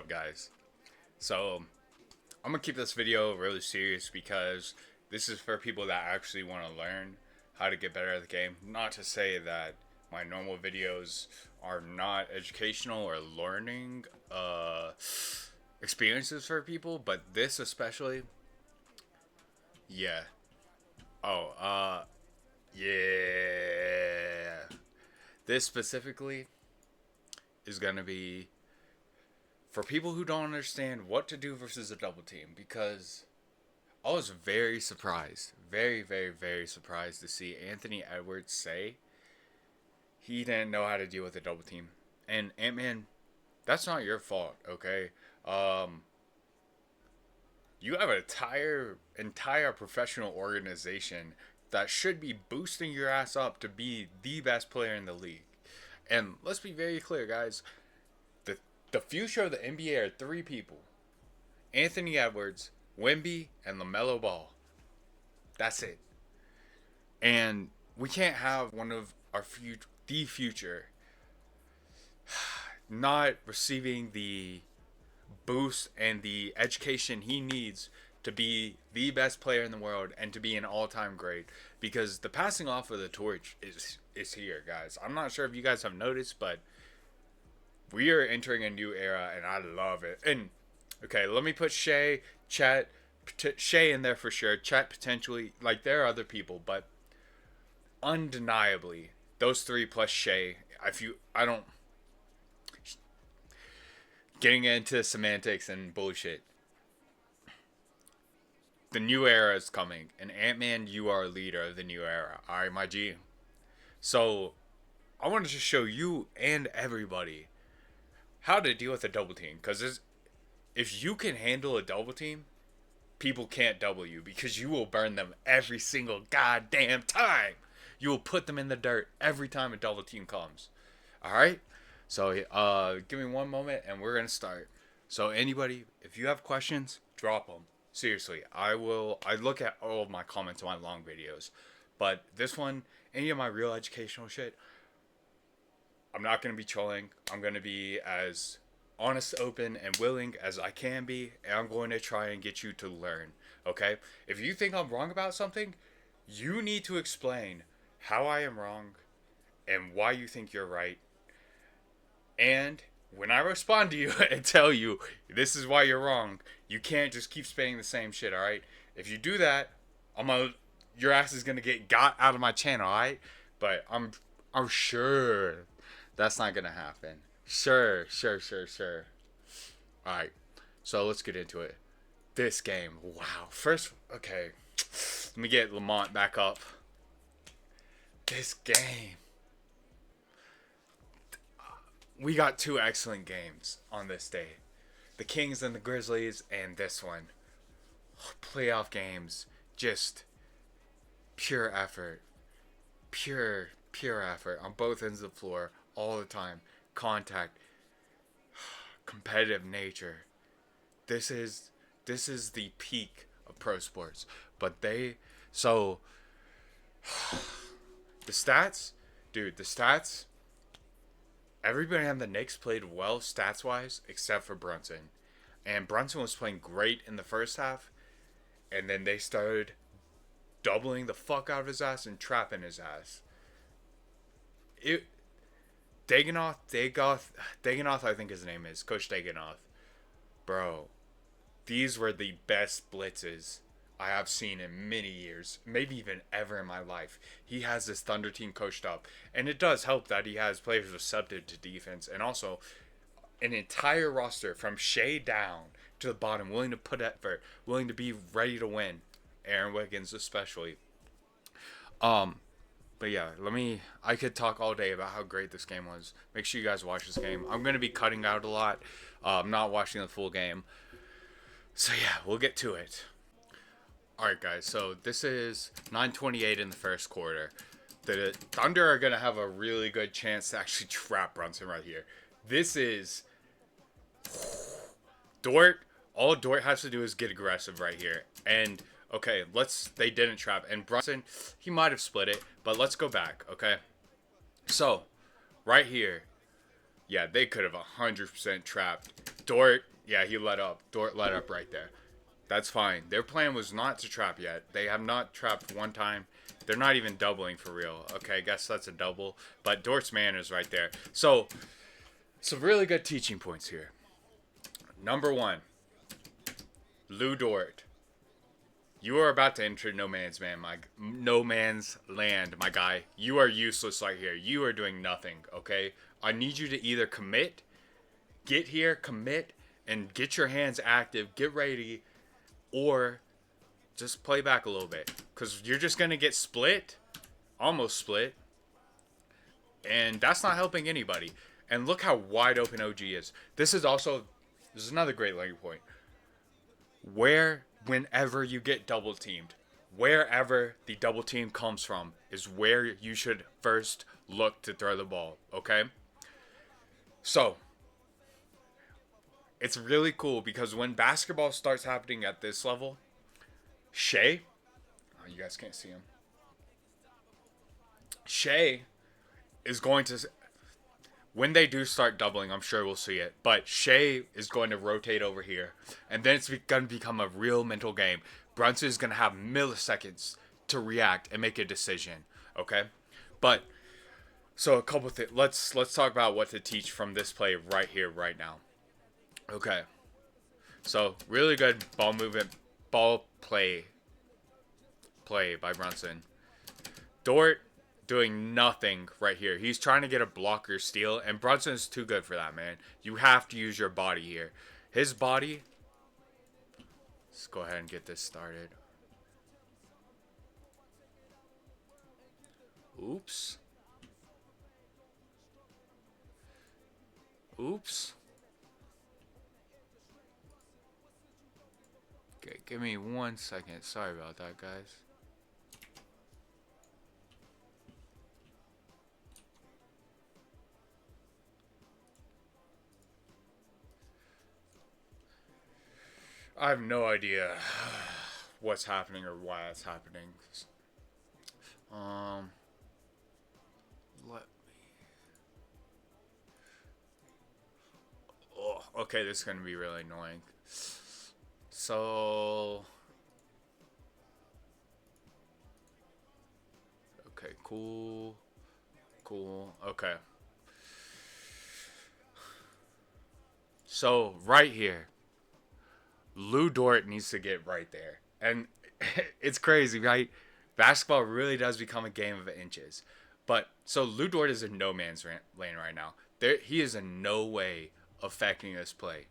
guys? So I'm gonna keep this video really serious because this is for people that actually want to learn how to get better at the game. Not to say that my normal videos are not educational or learning experiences for people, but this especially, yeah. Oh, yeah. This specifically is gonna be for people who don't understand what to do versus a double team, because I was very surprised, very surprised to see Anthony Edwards say he didn't know how to deal with a double team. And Ant-Man, that's not your fault, okay? Um, you have an entire professional organization that should be boosting your ass up to be the best player in the league. And let's be very clear, guys. The the future of the NBA are three people: Anthony Edwards, Wemby, and LaMelo Ball. That's it. And we can't have one of the future, not receiving the boost and the education he needs to be the best player in the world and to be an all-time great, because the passing off of the torch is here, guys. I'm not sure if you guys have noticed, but we are entering a new era and I love it. And okay, let me put Shay in there for sure. Chet potentially, like, there are other people, but undeniably those three plus Shay. I don't getting into semantics and bullshit. The new era is coming, and Ant-Man, you are a leader of the new era. All right, my G. So I wanted to show you and everybody how to deal with a double team, because if you can handle a double team, people can't double you because you will burn them every single goddamn time. You will put them in the dirt every time a double team comes. All right? So give me one moment and we're going to start. So anybody, if you have questions, drop them. Seriously, I look at all of my comments on my long videos. But this one, any of my real educational shit, I'm not going to be trolling. I'm going to be as honest, open, and willing as I can be, and I'm going to try and get you to learn, okay? If you think I'm wrong about something, you need to explain how I am wrong and why you think you're right. And when I respond to you and tell you this is why you're wrong, you can't just keep spitting the same shit, all right? If you do that, your ass is gonna get got out of my channel, all right? But I'm sure that's not gonna happen. Sure. All right, so let's get into it. This game, wow. First, okay, let me get Lamont back up. This game. We got two excellent games on this day. The Kings and the Grizzlies, and this one. Playoff games. Just pure effort. Pure effort on both ends of the floor all the time. Contact. Competitive nature. This is the peak of pro sports. But the stats, dude, the stats. Everybody on the Knicks played well stats wise except for Brunson. And Brunson was playing great in the first half, and then they started doubling the fuck out of his ass and trapping his ass. Daganoff, I think his name is, Coach Daganoff. Bro, these were the best blitzes I have seen in many years, maybe even ever in my life. He has this Thunder team coached up, and it does help that he has players receptive to defense, and also an entire roster from Shea down to the bottom, willing to put effort, willing to be ready to win. Aaron Wiggins especially. But yeah, I could talk all day about how great this game was. Make sure you guys watch this game. I'm going to be cutting out a lot. I'm not watching the full game. So yeah, we'll get to it. Alright guys, so this is 9:28 in the first quarter. The Thunder are going to have a really good chance to actually trap Brunson right here. This is Dort. All Dort has to do is get aggressive right here. And okay, they didn't trap. And Brunson, he might have split it, but let's go back, okay? So, right here, yeah, they could have 100% trapped. Dort, Yeah, he let up. Dort let up right there. That's fine. Their plan was not to trap yet. They have not trapped one time. They're not even doubling for real. Okay, I guess that's a double. But Dort's man is right there. So, some really good teaching points here. Number one, Lou Dort. You are about to enter no man's land, my guy. You are useless right here. You are doing nothing, okay? I need you to either get here, commit, and get your hands active, get ready, or just play back a little bit. Because you're just going to get split, almost split, and that's not helping anybody. And look how wide open OG is. This is another great learning point. Whenever you get double teamed, wherever the double team comes from is where you should first look to throw the ball, okay? So, it's really cool because when basketball starts happening at this level, Shea, oh, you guys can't see him. Shea is going to, when they do start doubling, I'm sure we'll see it. But Shea is going to rotate over here. And then it's going to become a real mental game. Brunson is going to have milliseconds to react and make a decision. Okay? But, so a couple things. Let's talk about what to teach from this play right here, right now. Okay. So, really good ball movement, ball play by Brunson. Dort doing nothing right here. He's trying to get a blocker steal, and Brunson is too good for that, man. You have to use your body here. His body. Let's go ahead and get this started. Oops. Okay, give me 1 second. Sorry about that, guys. I have no idea what's happening or why it's happening. Let me. Oh, okay, this is gonna be really annoying. So. Okay, cool. Okay. So, right here. Lou Dort needs to get right there. And it's crazy, right? Basketball really does become a game of inches. But, so Lou Dort is in no man's lane right now. He is in no way affecting this play.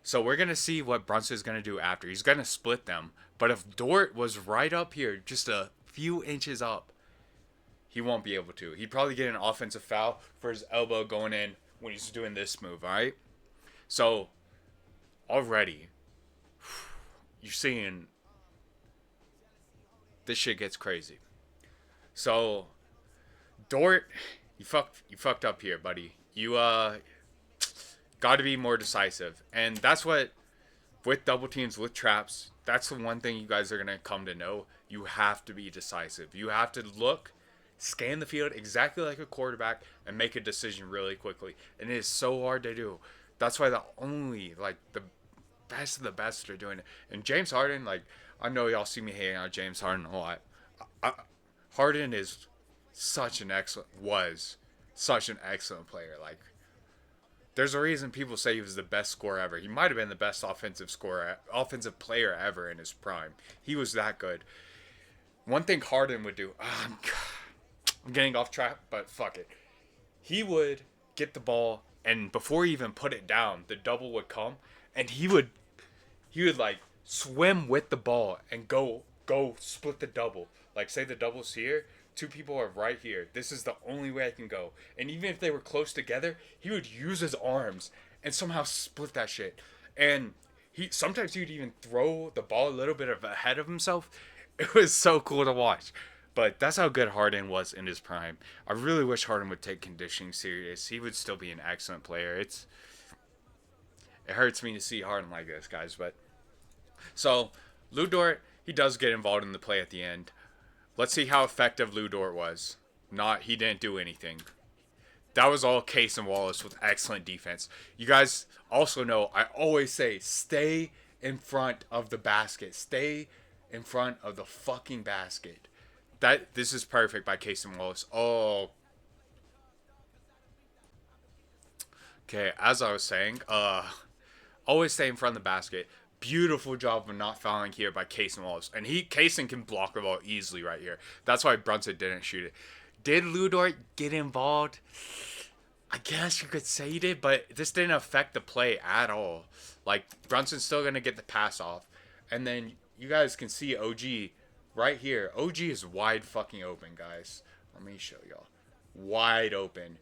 So we're going to see what Brunson is going to do after. He's going to split them. But if Dort was right up here, just a few inches up, he won't be able to. He'd probably get an offensive foul for his elbow going in when he's doing this move, alright? So, already, you're seeing this shit gets crazy. So, Dort, you fucked up here, buddy. You got to be more decisive, and that's what with double teams, with traps. That's the one thing you guys are gonna come to know. You have to be decisive. You have to look, scan the field exactly like a quarterback, and make a decision really quickly. And it is so hard to do. That's why the best of the best are doing it. And James Harden, I know y'all see me hating on James Harden a lot. Harden was such an excellent player. There's a reason people say he was the best scorer ever. He might have been the best offensive player ever in his prime. He was that good. One thing Harden would do, I'm getting off track, but fuck it. He would get the ball, and before he even put it down, the double would come, and he would swim with the ball and go split the double. Say the double's here, two people are right here. This is the only way I can go. And even if they were close together, he would use his arms and somehow split that shit. And sometimes he would even throw the ball a little bit ahead of himself. It was so cool to watch. But that's how good Harden was in his prime. I really wish Harden would take conditioning serious. He would still be an excellent player. It hurts me to see Harden like this, guys. But so Lou Dort, he does get involved in the play at the end. Let's see how effective Lou Dort was. He didn't do anything. That was all Case and Wallace with excellent defense. You guys also know I always say stay in front of the basket. Stay in front of the fucking basket. This is perfect by Case and Wallace. Oh, okay. As I was saying, always stay in front of the basket. Beautiful job of not fouling here by Case and Wallace, and Kaysen can block the ball easily right here. That's why Brunson didn't shoot it. Did Lu Dort get involved? I guess you could say he did, but this didn't affect the play at all. Like, Brunson's still going to get the pass off. And then you guys can see OG right here. OG is wide fucking open, guys. Let me show y'all. Wide open.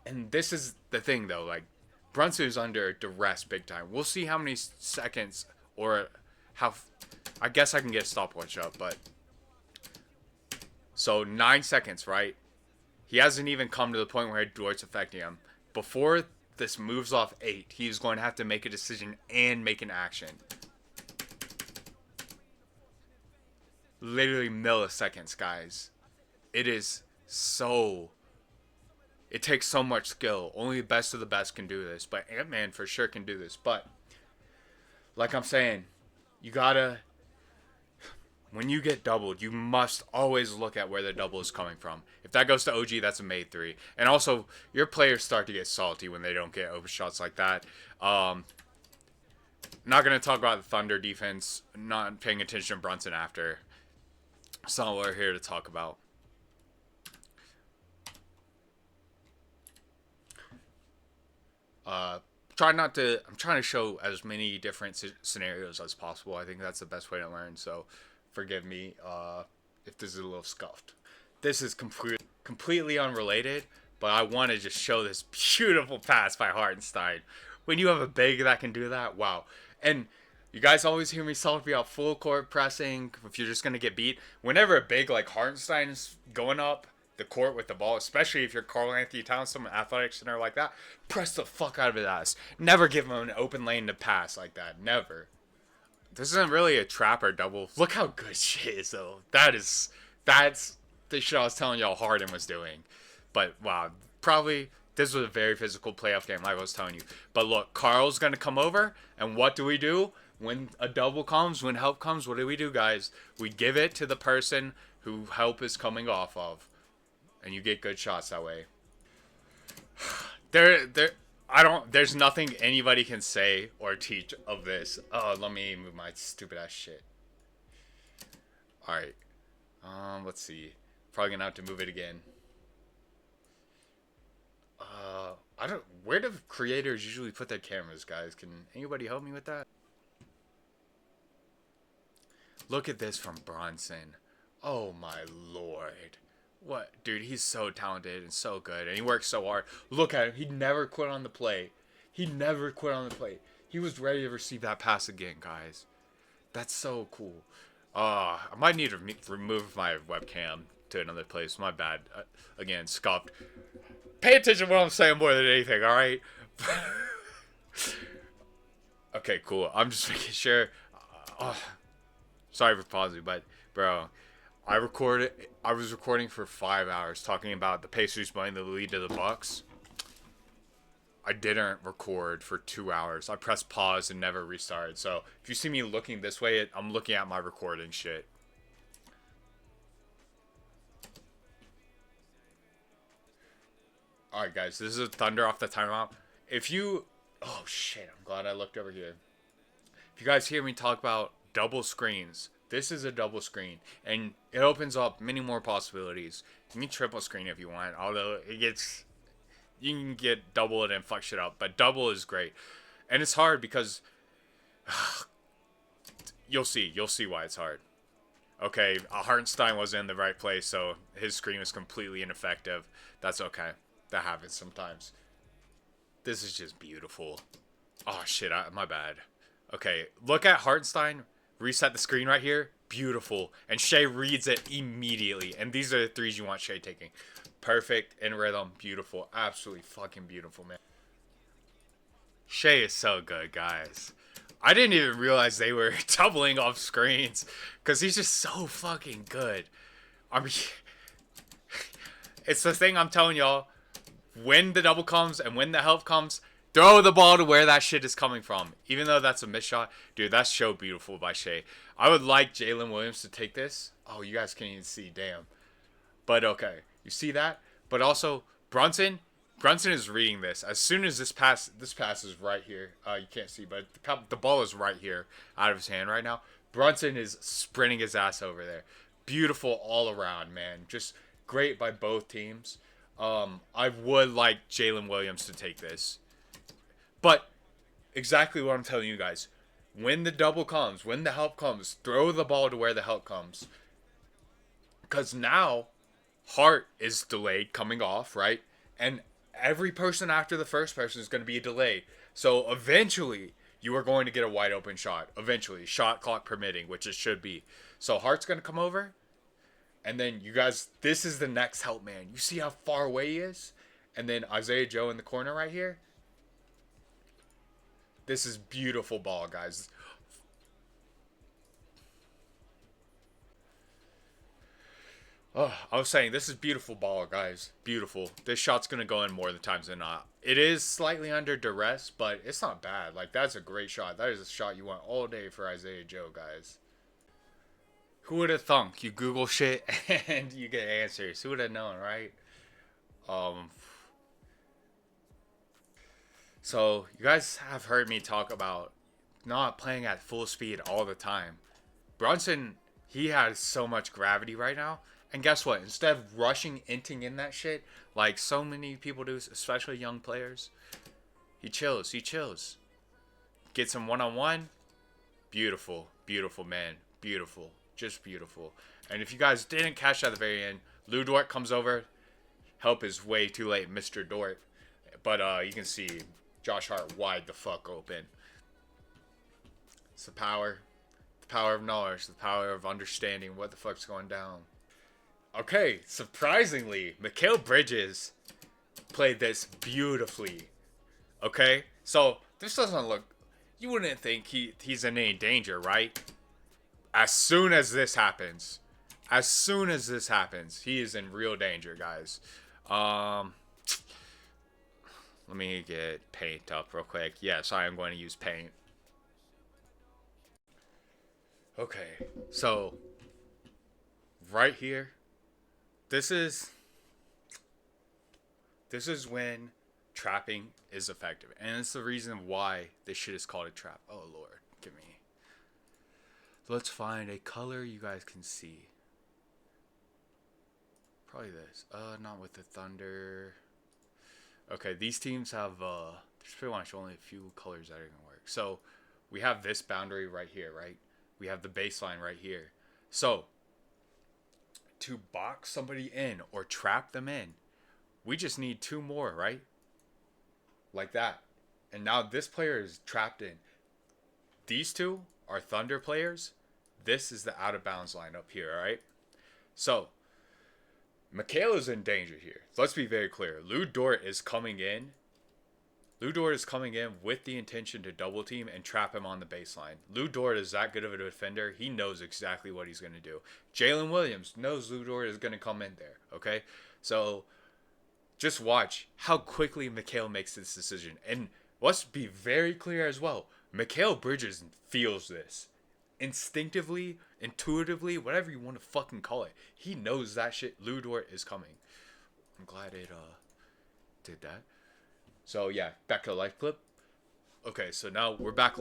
And this is the thing, though. Like, Brunson is under duress big time. We'll see how many seconds or how... I guess I can get a stopwatch up, but... So, 9 seconds, right? He hasn't even come to the point where Dort's affecting him. Before this moves off 8, he's going to have to make a decision and make an action. Literally milliseconds, guys. It is so... It takes so much skill. Only the best of the best can do this. But Ant-Man for sure can do this. But, like I'm saying, you gotta... When you get doubled, you must always look at where the double is coming from. If that goes to OG, that's a made 3. And also, your players start to get salty when they don't get open shots like that. Not going to talk about the Thunder defense, not paying attention to Brunson after. That's not what we're here to talk about. I'm trying to show as many different scenarios as possible. I think that's the best way to learn, so... Forgive me if this is a little scuffed. This is completely unrelated, but I want to just show this beautiful pass by Hartenstein. When you have a big that can do that, wow. And you guys always hear me talk about full court pressing if you're just going to get beat. Whenever a big like Hartenstein is going up the court with the ball, especially if you're Karl Anthony Towns, some athletic center like that, press the fuck out of his ass. Never give him an open lane to pass like that. Never. This isn't really a trap or double. Look how good shit is, though. That's the shit I was telling y'all Harden was doing. But, wow. Probably, this was a very physical playoff game, like I was telling you. But look, Carl's going to come over, and what do we do? When a double comes, when help comes, what do we do, guys? We give it to the person who help is coming off of. And you get good shots that way. There's nothing anybody can say or teach of this. Oh, let me move my stupid ass shit. Alright. Let's see. Probably gonna have to move it again. Where do creators usually put their cameras, guys? Can anybody help me with that? Look at this from Bronson. Oh my lord. What? Dude, he's so talented and so good. And he works so hard. Look at him. He never quit on the play. He never quit on the play. He was ready to receive that pass again, guys. That's so cool. I might need to remove my webcam to another place. My bad. Again, scuffed. Pay attention to what I'm saying more than anything, alright? Okay, cool. I'm just making sure. Sorry for pausing, but, bro... I was recording for 5 hours talking about the Pacers blowing the lead to the Bucks. I didn't record for 2 hours. I pressed pause and never restarted. So if you see me looking this way, I'm looking at my recording shit. Alright guys, this is a Thunder off the timeout. Oh shit, I'm glad I looked over here. If you guys hear me talk about double screens, this is a double screen, and it opens up many more possibilities. You can triple screen if you want, although you can get double it and fuck shit up, but double is great. And it's hard because, you'll see why it's hard. Okay, Hartenstein wasn't in the right place, so his screen was completely ineffective. That's okay. That happens sometimes. This is just beautiful. Oh shit, my bad. Okay, look at Hartenstein. Reset the screen right here. Beautiful. And Shea reads it immediately. And these are the threes you want Shea taking. Perfect. In rhythm. Beautiful. Absolutely fucking beautiful, man. Shea is so good, guys. I didn't even realize they were doubling off screens. Because he's just so fucking good. I mean, it's the thing I'm telling y'all. when the double comes and when the help comes, throw the ball to where that shit is coming from. Even though that's a missed shot. Dude, that's so beautiful by Shea. I would like Jalen Williams to take this. Oh, you guys can't even see. Damn. But okay. You see that? But also, Brunson is reading this. As soon as this pass is right here. You can't see, but the ball is right here out of his hand right now. Brunson is sprinting his ass over there. Beautiful all around, man. Just great by both teams. I would like Jalen Williams to take this. But exactly what I'm telling you guys. When the double comes, when the help comes, throw the ball to where the help comes. Because now, Hart is delayed coming off, right? And every person after the first person is going to be delayed. So eventually, you are going to get a wide open shot. Eventually, shot clock permitting, which it should be. So Hart's going to come over. And then you guys, this is the next help man. You see how far away he is? And then Isaiah Joe in the corner right here. This is beautiful ball, guys. Oh, I was saying, this is beautiful ball, guys. Beautiful. This shot's going to go in more the times than not. It is slightly under duress, but it's not bad. Like, that's a great shot. That is a shot you want all day for Isaiah Joe, guys. Who would have thunk? You Google shit and you get answers. Who would have known, right? So, you guys have heard me talk about not playing at full speed all the time. Brunson, he has so much gravity right now. And guess what? Instead of rushing, inting in that shit, like so many people do, especially young players, he chills. He chills. Gets him one-on-one. Beautiful. Beautiful, man. Beautiful. Just beautiful. And if you guys didn't catch that at the very end, Lou Dort comes over. Help is way too late, Mr. Dort. But you can see Josh Hart wide the fuck open. It's the power. The power of knowledge. The power of understanding what the fuck's going down. Okay, surprisingly, Mikal Bridges played this beautifully. Okay? So, this doesn't look... You wouldn't think he's in any danger, right? As soon as this happens, he is in real danger, guys. Let me get paint up real quick. Yes, I am going to use paint. Okay, so right here, this is when trapping is effective, and it's the reason why this shit is called a trap. Oh Lord, give me. Let's find a color you guys can see. Probably this. Not with the Thunder. Okay, these teams have there's pretty much only a few colors that are gonna work. So we have this boundary right here, right? We have the baseline right here. So to box somebody in or trap them in, we just need two more, right? Like that. And now this player is trapped in. These two are Thunder players. This is the out of bounds line up here, right? So Mikal is in danger here. Let's be very clear. Lou Dort is coming in. Lou Dort is coming in with the intention to double team and trap him on the baseline. Lou Dort is that good of a defender. He knows exactly what he's going to do. Jalen Williams knows Lou Dort is going to come in there. Okay? So just watch how quickly Mikal makes this decision. And let's be very clear as well. Mikal Bridges feels this. Instinctively, intuitively, whatever you want to fucking call it. He knows that shit. Lou Dort is coming. I'm glad it did that. So yeah, back to the live clip. Okay, so now we're back.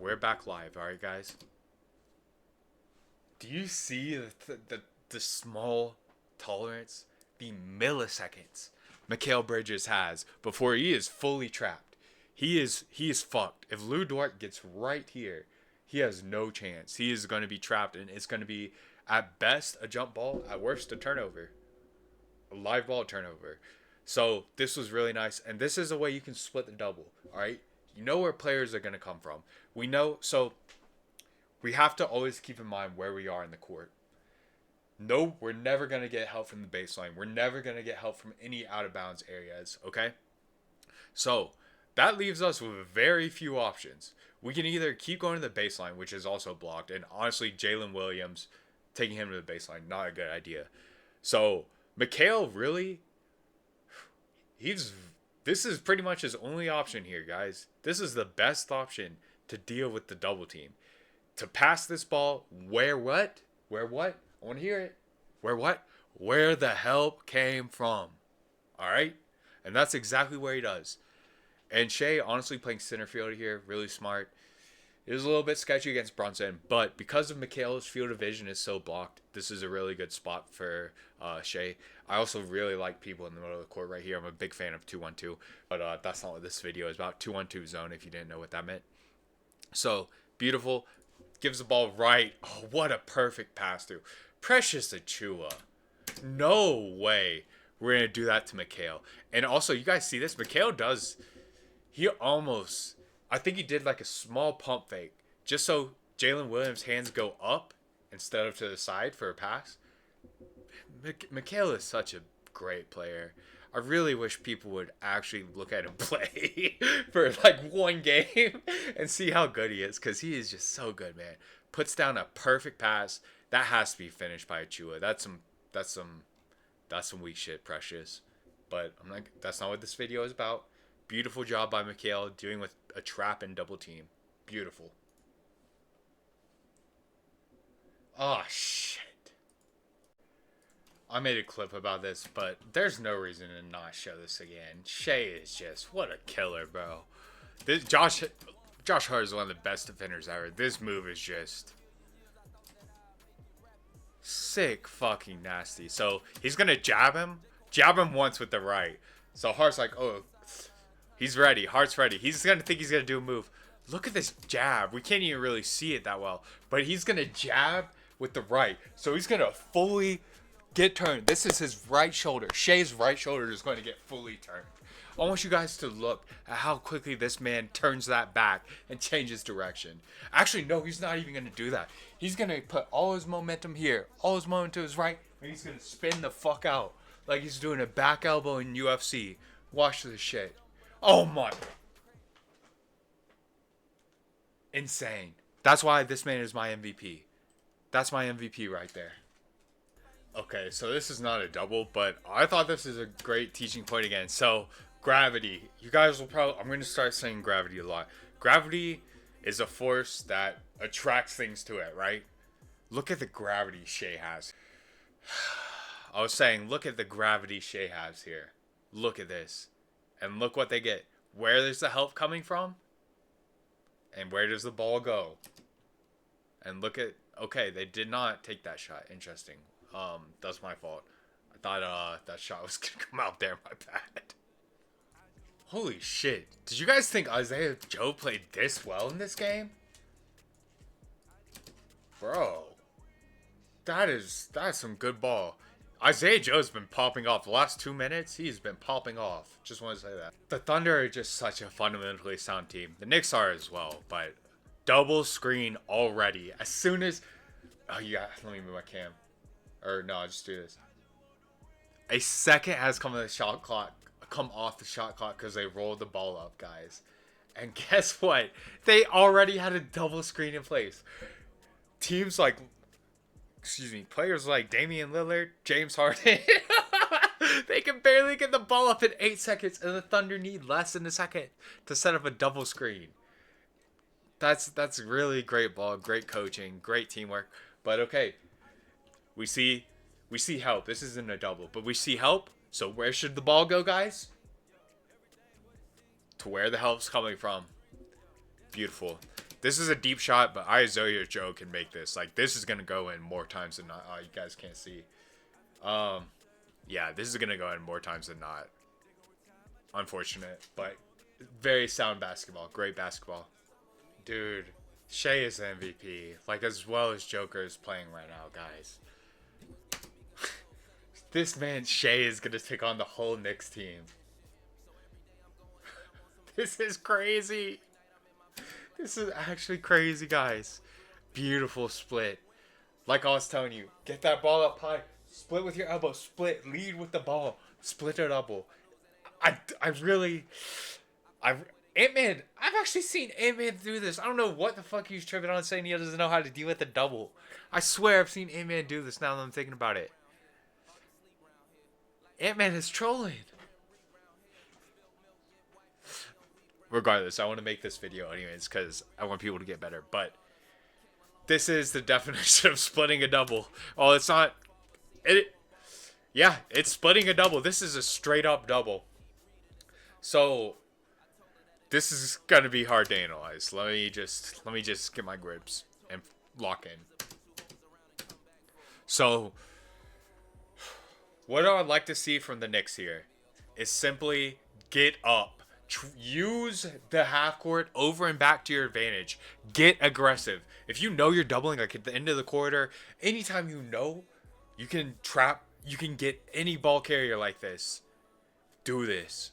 We're back live. All right, guys. Do you see the small tolerance, the milliseconds Mikal Bridges has before he is fully trapped? He is fucked. If Lou Dort gets right here, he has no chance. He is going to be trapped, and it's going to be at best a jump ball, at worst a turnover, a live ball turnover. So this was really nice, and this is a way you can split the double. All right, you know where players are going to come from. We know, so we have to always keep in mind where we are in the court. No, we're never going to get help from the baseline. We're never going to get help from any out of bounds areas. Okay, so that leaves us with very few options. We can either keep going to the baseline, which is also blocked, and honestly, Jalen Williams taking him to the baseline, not a good idea. So Mikal really, He's this is pretty much his only option here, guys. This is the best option to deal with the double team. To pass this ball where what? Where what? I want to hear it. Where what? Where the help came from. All right? And that's exactly where he does. And Shea, honestly, playing center field here, really smart. It was a little bit sketchy against Brunson, but because of Mikhail's field of vision is so blocked, this is a really good spot for Shea. I also really like people in the middle of the court right here. I'm a big fan of 2-1-2, but that's not what this video is about. 2-1-2 zone, if you didn't know what that meant. So, beautiful. Gives the ball right. Oh, what a perfect pass through. Precious Achua. No way we're going to do that to Mikhail. And also, you guys see this? Mikhail does... He almost... I think he did like a small pump fake just so Jalen Williams' hands go up instead of to the side for a pass. Mikhail is such a great player. I really wish people would actually look at him play for like one game and see how good he is, because he is just so good, man. Puts down a perfect pass that has to be finished by Achua. That's some weak shit, Precious. But I'm not. That's not what this video is about. Beautiful job by Mikhail dealing with a trap and double team. Beautiful. Oh, shit. I made a clip about this, but there's no reason to not show this again. Shea is just, what a killer, bro. This Josh Hart is one of the best defenders ever. This move is just sick fucking nasty. So he's going to jab him once with the right. So Hart's like, oh, he's ready. Hart's ready. He's going to think he's going to do a move. Look at this jab. We can't even really see it that well. But he's going to jab with the right. So he's going to fully get turned. This is his right shoulder. Shea's right shoulder is going to get fully turned. I want you guys to look at how quickly this man turns that back and changes direction. Actually, no, he's not even going to do that. He's going to put all his momentum here, all his momentum to his right, and he's going to spin the fuck out like he's doing a back elbow in UFC. Watch this shit. Oh my. Insane. That's why this man is my MVP. That's my MVP right there. Okay, so this is not a double, but I thought this is a great teaching point again. So, gravity. You guys will probably... I'm going to start saying gravity a lot. Gravity is a force that attracts things to it, right? Look at the gravity Shea has. I was saying, look at the gravity Shea has here. Look at this. And look what they get. Where is the help coming from? And where does the ball go? And look at... Okay, they did not take that shot. Interesting. That's my fault. I thought that shot was gonna come out there. My bad. Holy shit. Did you guys think Isaiah Joe played this well in this game? Bro. That's some good ball. Isaiah Joe's been popping off. The last 2 minutes, he's been popping off. Just want to say that. The Thunder are just such a fundamentally sound team. The Knicks are as well, but double screen already. As soon as... Oh, yeah. Let me move my cam. Or no, I'll just do this. A second has come off the shot clock because they rolled the ball up, guys. And guess what? They already had a double screen in place. Teams like... players like Damian Lillard, James Harden, they can barely get the ball up in 8 seconds, and the Thunder need less than a second to set up a double screen. That's really great ball, great coaching, great teamwork. But okay, we see help. This isn't a double, but we see help. So where should the ball go, guys? To where the help's coming from. Beautiful. This is a deep shot, but Isaiah Joe can make this. Like, this is going to go in more times than not. Oh, you guys can't see. Yeah, this is going to go in more times than not. Unfortunate, but very sound basketball. Great basketball. Dude, Shea is the MVP. Like, as well as Joker is playing right now, guys. This man, Shea, is going to take on the whole Knicks team. This is crazy. This is actually crazy, guys. Beautiful split. Like I was telling you, get that ball up high. Split with your elbow. Split. Lead with the ball. Split or double. Ant-Man, I've actually seen Ant-Man do this. I don't know what the fuck he's tripping on saying he doesn't know how to deal with the double. I swear I've seen Ant-Man do this now that I'm thinking about it. Ant-Man is trolling. regardless, I want to make this video anyways because I want people to get better. But this is the definition of splitting a double. Oh, it's not. It. Yeah, it's splitting a double. This is a straight up double. So this is gonna be hard to analyze. Let me just get my grips and lock in. So what I would like to see from the Knicks here is simply get up. Use the half court over and back to your advantage. Get aggressive. If you know you're doubling, like at the end of the quarter, anytime you know you can trap, you can get any ball carrier like this. Do this.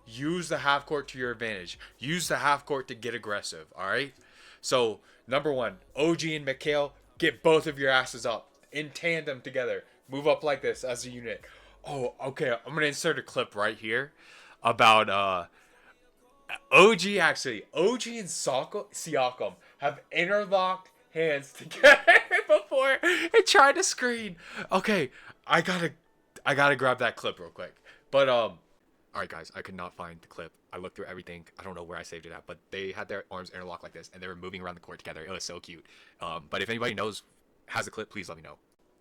Use the half court to your advantage. Use the half court to get aggressive. All right. So number one, OG and Mikhail, get both of your asses up in tandem together. Move up like this as a unit. Oh, okay. I'm gonna insert a clip right here about OG actually. OG and Siakam have interlocked hands together before and tried to screen. Okay, I gotta grab that clip real quick. But alright guys, I could not find the clip. I looked through everything. I don't know where I saved it at, but they had their arms interlocked like this and they were moving around the court together. It was so cute. But if anybody has a clip, please let me know.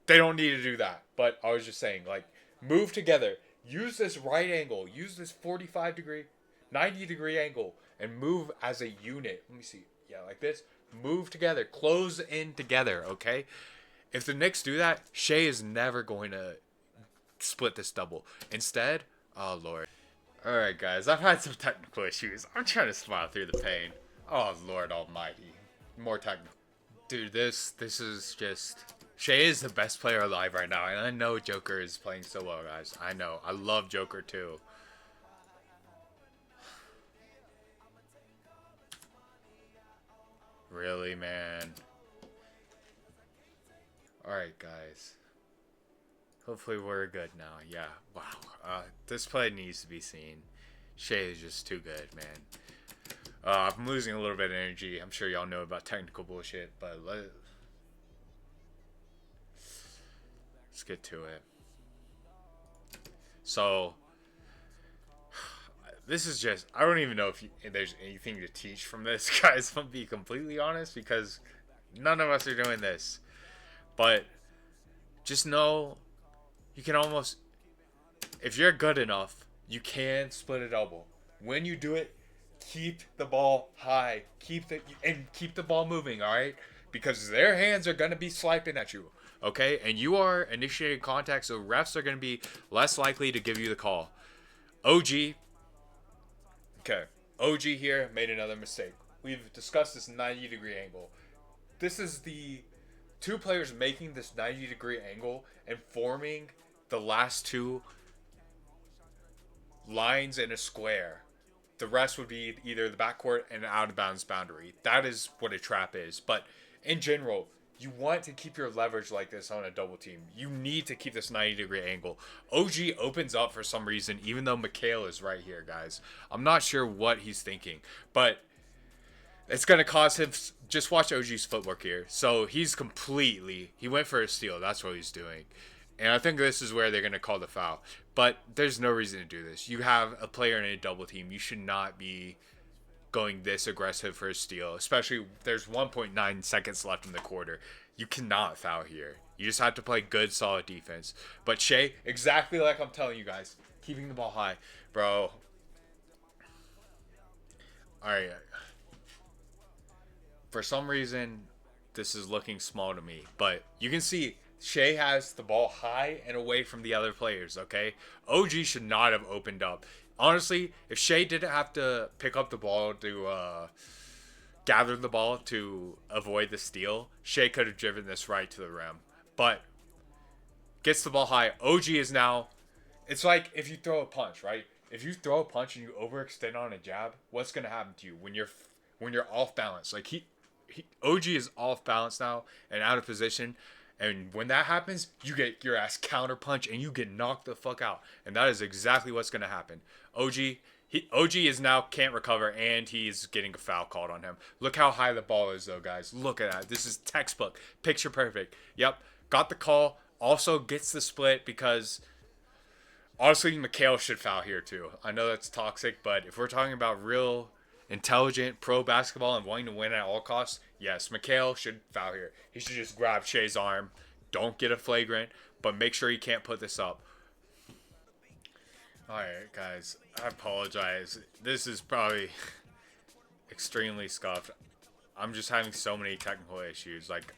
They don't need to do that. But I was just saying, like, move together. Use this right angle. Use this 45 degree, 90 degree angle and move as a unit. Let me see. Yeah, like this. Move together. Close in together, okay? If the Knicks do that, Shea is never going to split this double. Instead, oh, Lord. All right, guys. I've had some technical issues. I'm trying to smile through the pain. Oh, Lord almighty. More technical. Dude, this is just... Shea is the best player alive right now, and I know Joker is playing so well, guys. I know. I love Joker, too. Really, man? Alright, guys. Hopefully we're good now. Yeah, wow. This play needs to be seen. Shea is just too good, man. I'm losing a little bit of energy. I'm sure y'all know about technical bullshit, but let's get to it. So, this is just... I don't even know if there's anything to teach from this, guys. I'm going to be completely honest, because none of us are doing this. But just know you can almost... If you're good enough, you can split a double. When you do it, keep the ball high. Keep the ball moving, all right? Because their hands are going to be swiping at you. Okay, and you are initiating contact, so refs are going to be less likely to give you the call. OG here made another mistake. We've discussed this 90 degree angle. This is the two players making this 90 degree angle and forming the last two lines in a square. The rest would be either the backcourt and an out of bounds boundary. That is what a trap is. But in general, you want to keep your leverage like this on a double team. You need to keep this 90 degree angle. OG opens up for some reason, even though Mikhail is right here, guys. I'm not sure what he's thinking, but it's going to cause him... Just watch OG's footwork here. So he went for a steal. That's what he's doing. And I think this is where they're going to call the foul. But there's no reason to do this. You have a player in a double team. You should not be going this aggressive for a steal, especially there's 1.9 seconds left in the quarter. You cannot foul here. You just have to play good, solid defense. But Shea, exactly like I'm telling you guys, keeping the ball high. Bro. Alright. For some reason, this is looking small to me. But you can see Shea has the ball high and away from the other players, okay? OG should not have opened up. Honestly, if Shea didn't have to pick up the ball to gather the ball to avoid the steal, Shea could have driven this right to the rim. But gets the ball high. OG is now... It's like if you throw a punch, right? If you throw a punch and you overextend on a jab, what's going to happen to you when you're off balance? Like OG is off balance now and out of position. And when that happens, you get your ass counter punch and you get knocked the fuck out. And that is exactly what's going to happen. OG is now can't recover and he's getting a foul called on him. Look how high the ball is though, guys. Look at that. This is textbook. Picture perfect. Yep. Got the call. Also gets the split because honestly, Mikhail should foul here too. I know that's toxic, but if we're talking about real intelligent, pro basketball, and wanting to win at all costs, yes, Mikhail should foul here. He should just grab Shea's arm. Don't get a flagrant, but make sure he can't put this up. Alright, guys. I apologize. This is probably extremely scuffed. I'm just having so many technical issues. Like,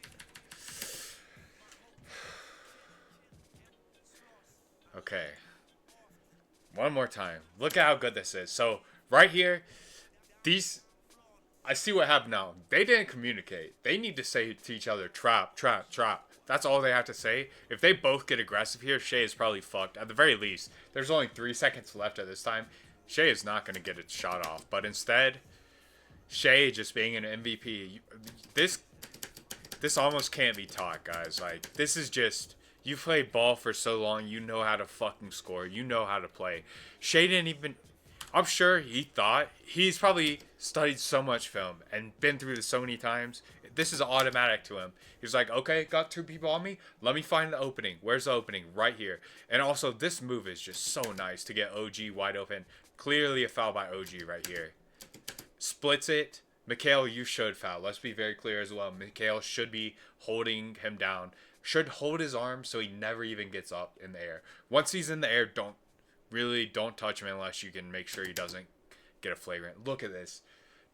okay. One more time. Look at how good this is. So, right here, these... I see what happened now. They didn't communicate. They need to say to each other, trap, trap, trap. That's all they have to say. If they both get aggressive here, Shea is probably fucked. At the very least, there's only 3 seconds left at this time. Shea is not going to get its shot off. But instead, Shea just being an MVP. This almost can't be taught, guys. Like, this is just... You played ball for so long, you know how to fucking score. You know how to play. Shea didn't even... I'm sure he thought, he's probably studied so much film and been through this so many times. This is automatic to him. He's like, okay, got 2 people on me. Let me find the opening. Where's the opening? Right here. And also, this move is just so nice to get OG wide open. Clearly a foul by OG right here. Splits it. Mikhail, you should foul. Let's be very clear as well. Mikhail should be holding him down. Should hold his arm so he never even gets up in the air. Once he's in the air, don't touch him unless you can make sure he doesn't get a flagrant. Look at this.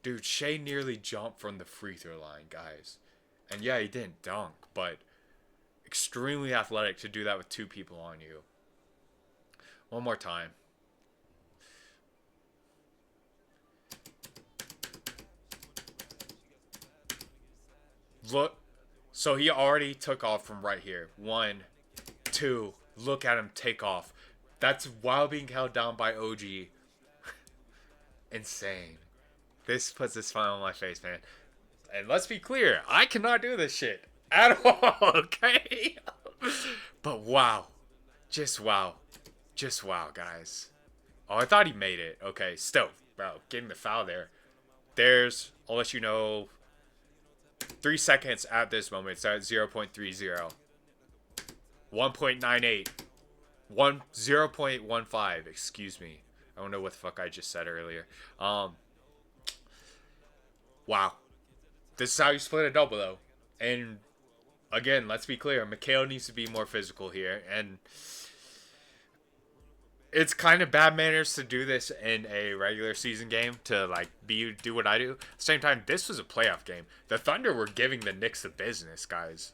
Dude, Shea nearly jumped from the free throw line, guys. And yeah, he didn't dunk, but extremely athletic to do that with 2 people on you. One more time. Look. So he already took off from right here. 1, 2. Look at him take off. That's while being held down by OG. Insane. This puts a smile on my face, man. And let's be clear, I cannot do this shit at all, okay? But wow. Just wow. Just wow, guys. Oh, I thought he made it. Okay, still, bro, getting the foul there. I'll let you know, 3 seconds at this moment. It's at 0.30. 1.98. 0.15, excuse me. I don't know what the fuck I just said earlier. Wow. This is how you split a double, though. And, again, let's be clear. Mikhail needs to be more physical here. And it's kind of bad manners to do this in a regular season game. To, like, do what I do. At the same time, this was a playoff game. The Thunder were giving the Knicks the business, guys.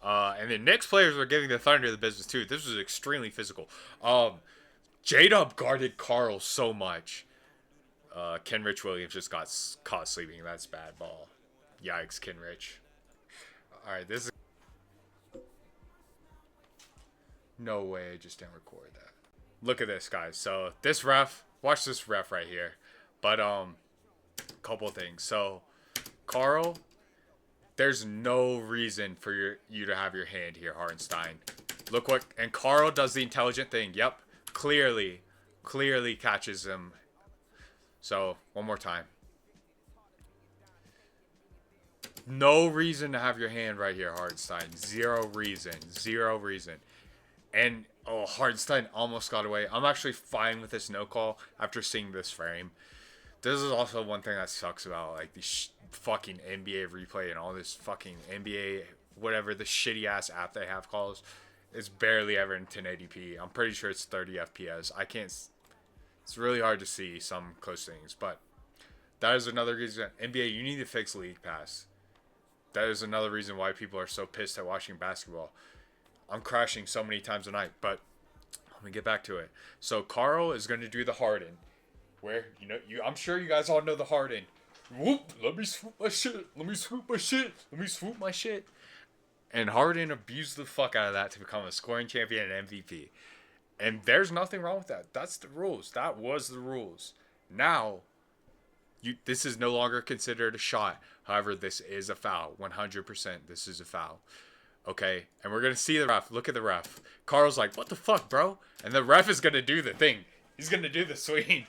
And the Knicks players were giving the Thunder the business, too. This was extremely physical. J-Dub guarded Carl so much. Kenrich Williams just got caught sleeping. That's bad ball. Yikes, Kenrich. Alright, this is... No way I just didn't record that. Look at this, guys. So, this ref... Watch this ref right here. But, couple things. So, Carl... There's no reason for you to have your hand here, Hartenstein. Look what... And Carl does the intelligent thing. Yep. Clearly catches him. So, one more time. No reason to have your hand right here, Hartenstein. Zero reason. And, oh, Hartenstein almost got away. I'm actually fine with this no call after seeing this frame. This is also one thing that sucks about, like, these fucking NBA replay and all this fucking NBA, whatever the shitty ass app they have calls. It's barely ever in 1080p. I'm pretty sure it's 30 FPS. It's really hard to see some close things, but that is another reason. NBA, you need to fix League Pass. That is another reason why people are so pissed at watching basketball. I'm crashing so many times a night, but let me get back to it. So Carl is going to do the Harden, where, I'm sure you guys all know the Harden. Whoop, let me swoop my shit. And Harden abused the fuck out of that to become a scoring champion and MVP. And there's nothing wrong with that. That's the rules. That was the rules. Now, this is no longer considered a shot. However, this is a foul. 100% this is a foul. Okay? And we're going to see the ref. Look at the ref. Carl's like, what the fuck, bro? And the ref is going to do the thing. He's going to do the swing.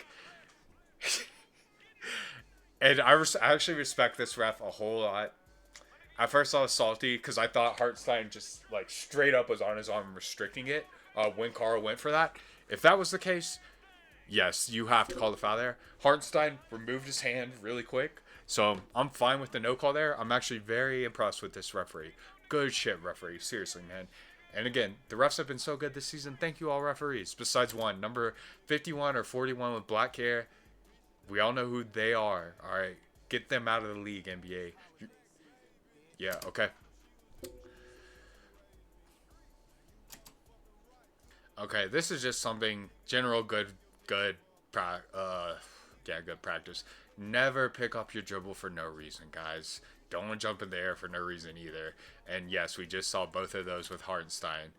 And I actually respect this ref a whole lot. At first I was salty because I thought Hartenstein just like straight up was on his arm restricting it when Carl went for that. If that was the case, Yes, you have to call the foul there. Hartenstein removed his hand really quick, so I'm fine with the no call there. I'm actually very impressed with this referee. Good shit, referee. Seriously, man. And again, the refs have been so good this season. Thank you, all referees. Besides one, number 51 or 41 with black hair. We all know who they are. All right, get them out of the league, NBA. Yeah, okay. Okay, this is just something general good good practice. Never pick up your dribble for no reason, guys. Don't jump in the air for no reason either. And yes, we just saw both of those with Hartenstein.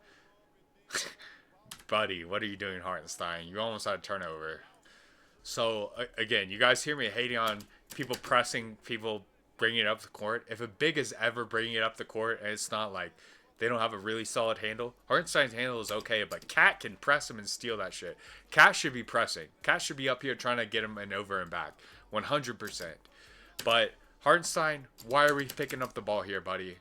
Buddy, what are you doing, Hartenstein? You almost had a turnover. So again, you guys hear me hating on people pressing, people bringing it up the court. If a big is ever bringing it up the court, and it's not like they don't have a really solid handle. Hartenstein's handle is okay, but Cat can press him and steal that shit. Cat should be pressing. Cat should be up here trying to get him and over and back, 100%. But Hartenstein, why are we picking up the ball here, buddy?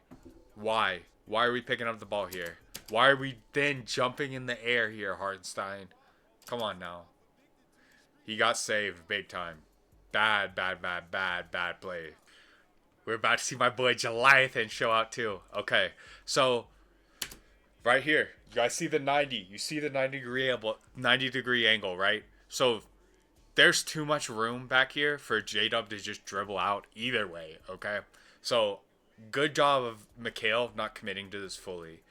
Why? Why are we picking up the ball here? Why are we then jumping in the air here, Hartenstein? Come on now. He got saved big time. Bad play. We're about to see my boy Jeliathan show out too. Okay, so right here, you guys see the 90. You see the 90 degree angle, right? So there's too much room back here for J-Dub to just dribble out either way, okay? So good job of Mikhail not committing to this fully.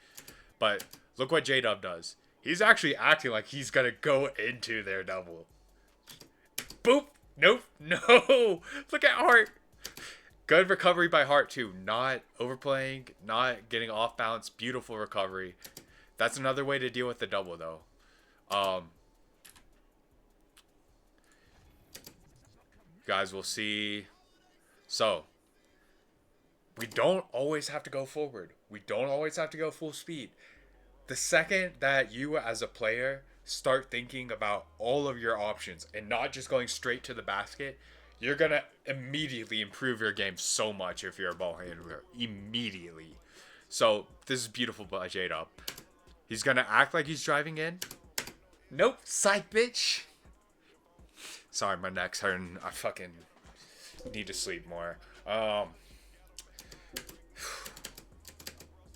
But look what J-Dub does. He's actually acting like he's going to go into their double. Boop. Nope. No. Look at Hart. Good recovery by Hart, too. Not overplaying, not getting off balance. Beautiful recovery. That's another way to deal with the double, though. Guys, we'll see. So, we don't always have to go forward. We don't always have to go full speed. The second that you, as a player, start thinking about all of your options and not just going straight to the basket, you're going to immediately improve your game so much if you're a ball handler. Immediately. So, this is beautiful by J-Dub. He's going to act like he's driving in. Nope. Psych, bitch. Sorry, my neck's hurting. I fucking need to sleep more.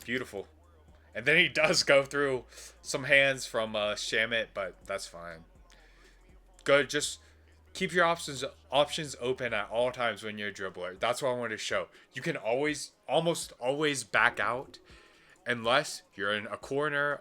Beautiful. And then he does go through some hands from Shamit, but that's fine. Good. Just keep your options open at all times when you're a dribbler. That's what I wanted to show. You can almost always back out unless you're in a corner,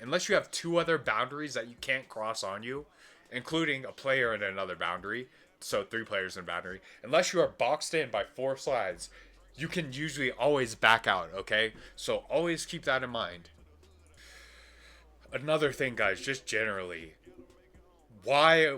unless you have two other boundaries that you can't cross on you, including a player in another boundary. So 3 players in a boundary. Unless you are boxed in by 4 slides, you can usually always back out, okay? So always keep that in mind. Another thing, guys, just generally, why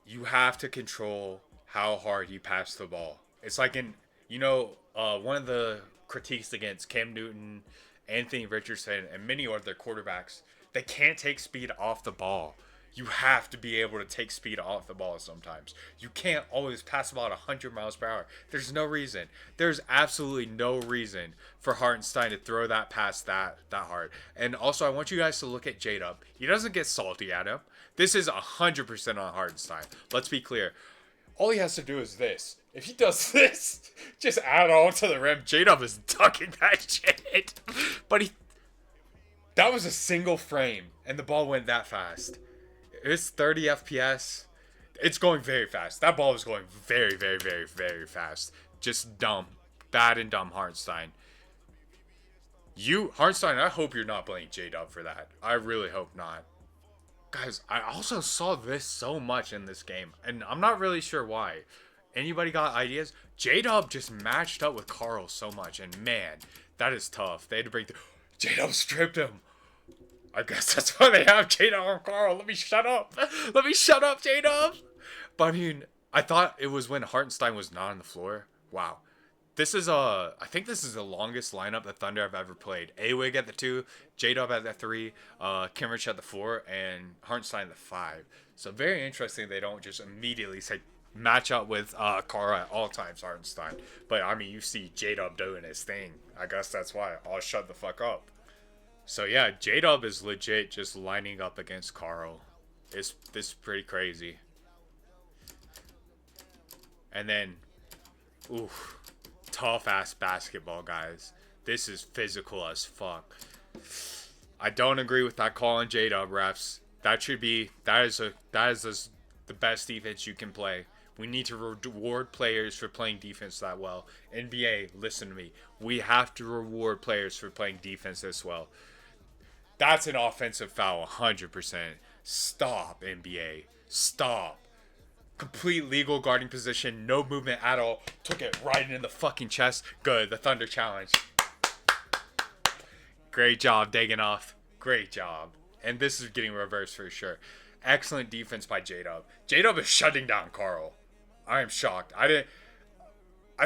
you have to control how hard you pass the ball. It's like one of the critiques against Cam Newton, Anthony Richardson, and many other quarterbacks, they can't take speed off the ball. You have to be able to take speed off the ball sometimes. You can't always pass about 100 miles per hour. There's no reason. There's absolutely no reason for Hartenstein to throw that pass that hard. And also, I want you guys to look at J-Dub. He doesn't get salty at him. This is 100% on Hartenstein. Let's be clear. All he has to do is this. If he does this, just add on to the rim. J-Dub is ducking that shit. But that was a single frame, and the ball went that fast. It's 30 FPS. It's going very fast. That ball is going very, very, very, very fast. Just dumb. Bad and dumb, Hartenstein. Hartenstein, I hope you're not playing J-Dub for that. I really hope not. Guys, I also saw this so much in this game, and I'm not really sure why. Anybody got ideas? J-Dub just matched up with Carl so much, and man, that is tough. They had to break through. J-Dub stripped him. I guess that's why they have J-Dub and Carl. Let me shut up. Let me shut up, J-Dub. But I mean, I thought it was when Hartenstein was not on the floor. Wow. I think this is the longest lineup the Thunder have ever played. A-Wig at the 2, J-Dub at the 3, Kimrich at the 4, and Hartenstein at the 5. So very interesting they don't just immediately say match up with Carl at all times, Hartenstein. But I mean, you see J-Dub doing his thing. I guess that's why. I'll shut the fuck up. So yeah, J-Dub is legit just lining up against Carl. This is pretty crazy. And then, ooh, tough ass basketball, guys. This is physical as fuck. I don't agree with that call on J-Dub, refs. That is the best defense you can play. We need to reward players for playing defense that well. NBA, listen to me. We have to reward players for playing defense this well. That's an offensive foul, 100%. Stop, NBA. Stop. Complete legal guarding position, no movement at all. Took it right in the fucking chest. Good, the Thunder challenge. Great job, Daganov. Great job. And this is getting reversed for sure. Excellent defense by J-Dub. J-Dub is shutting down Carl. I am shocked. I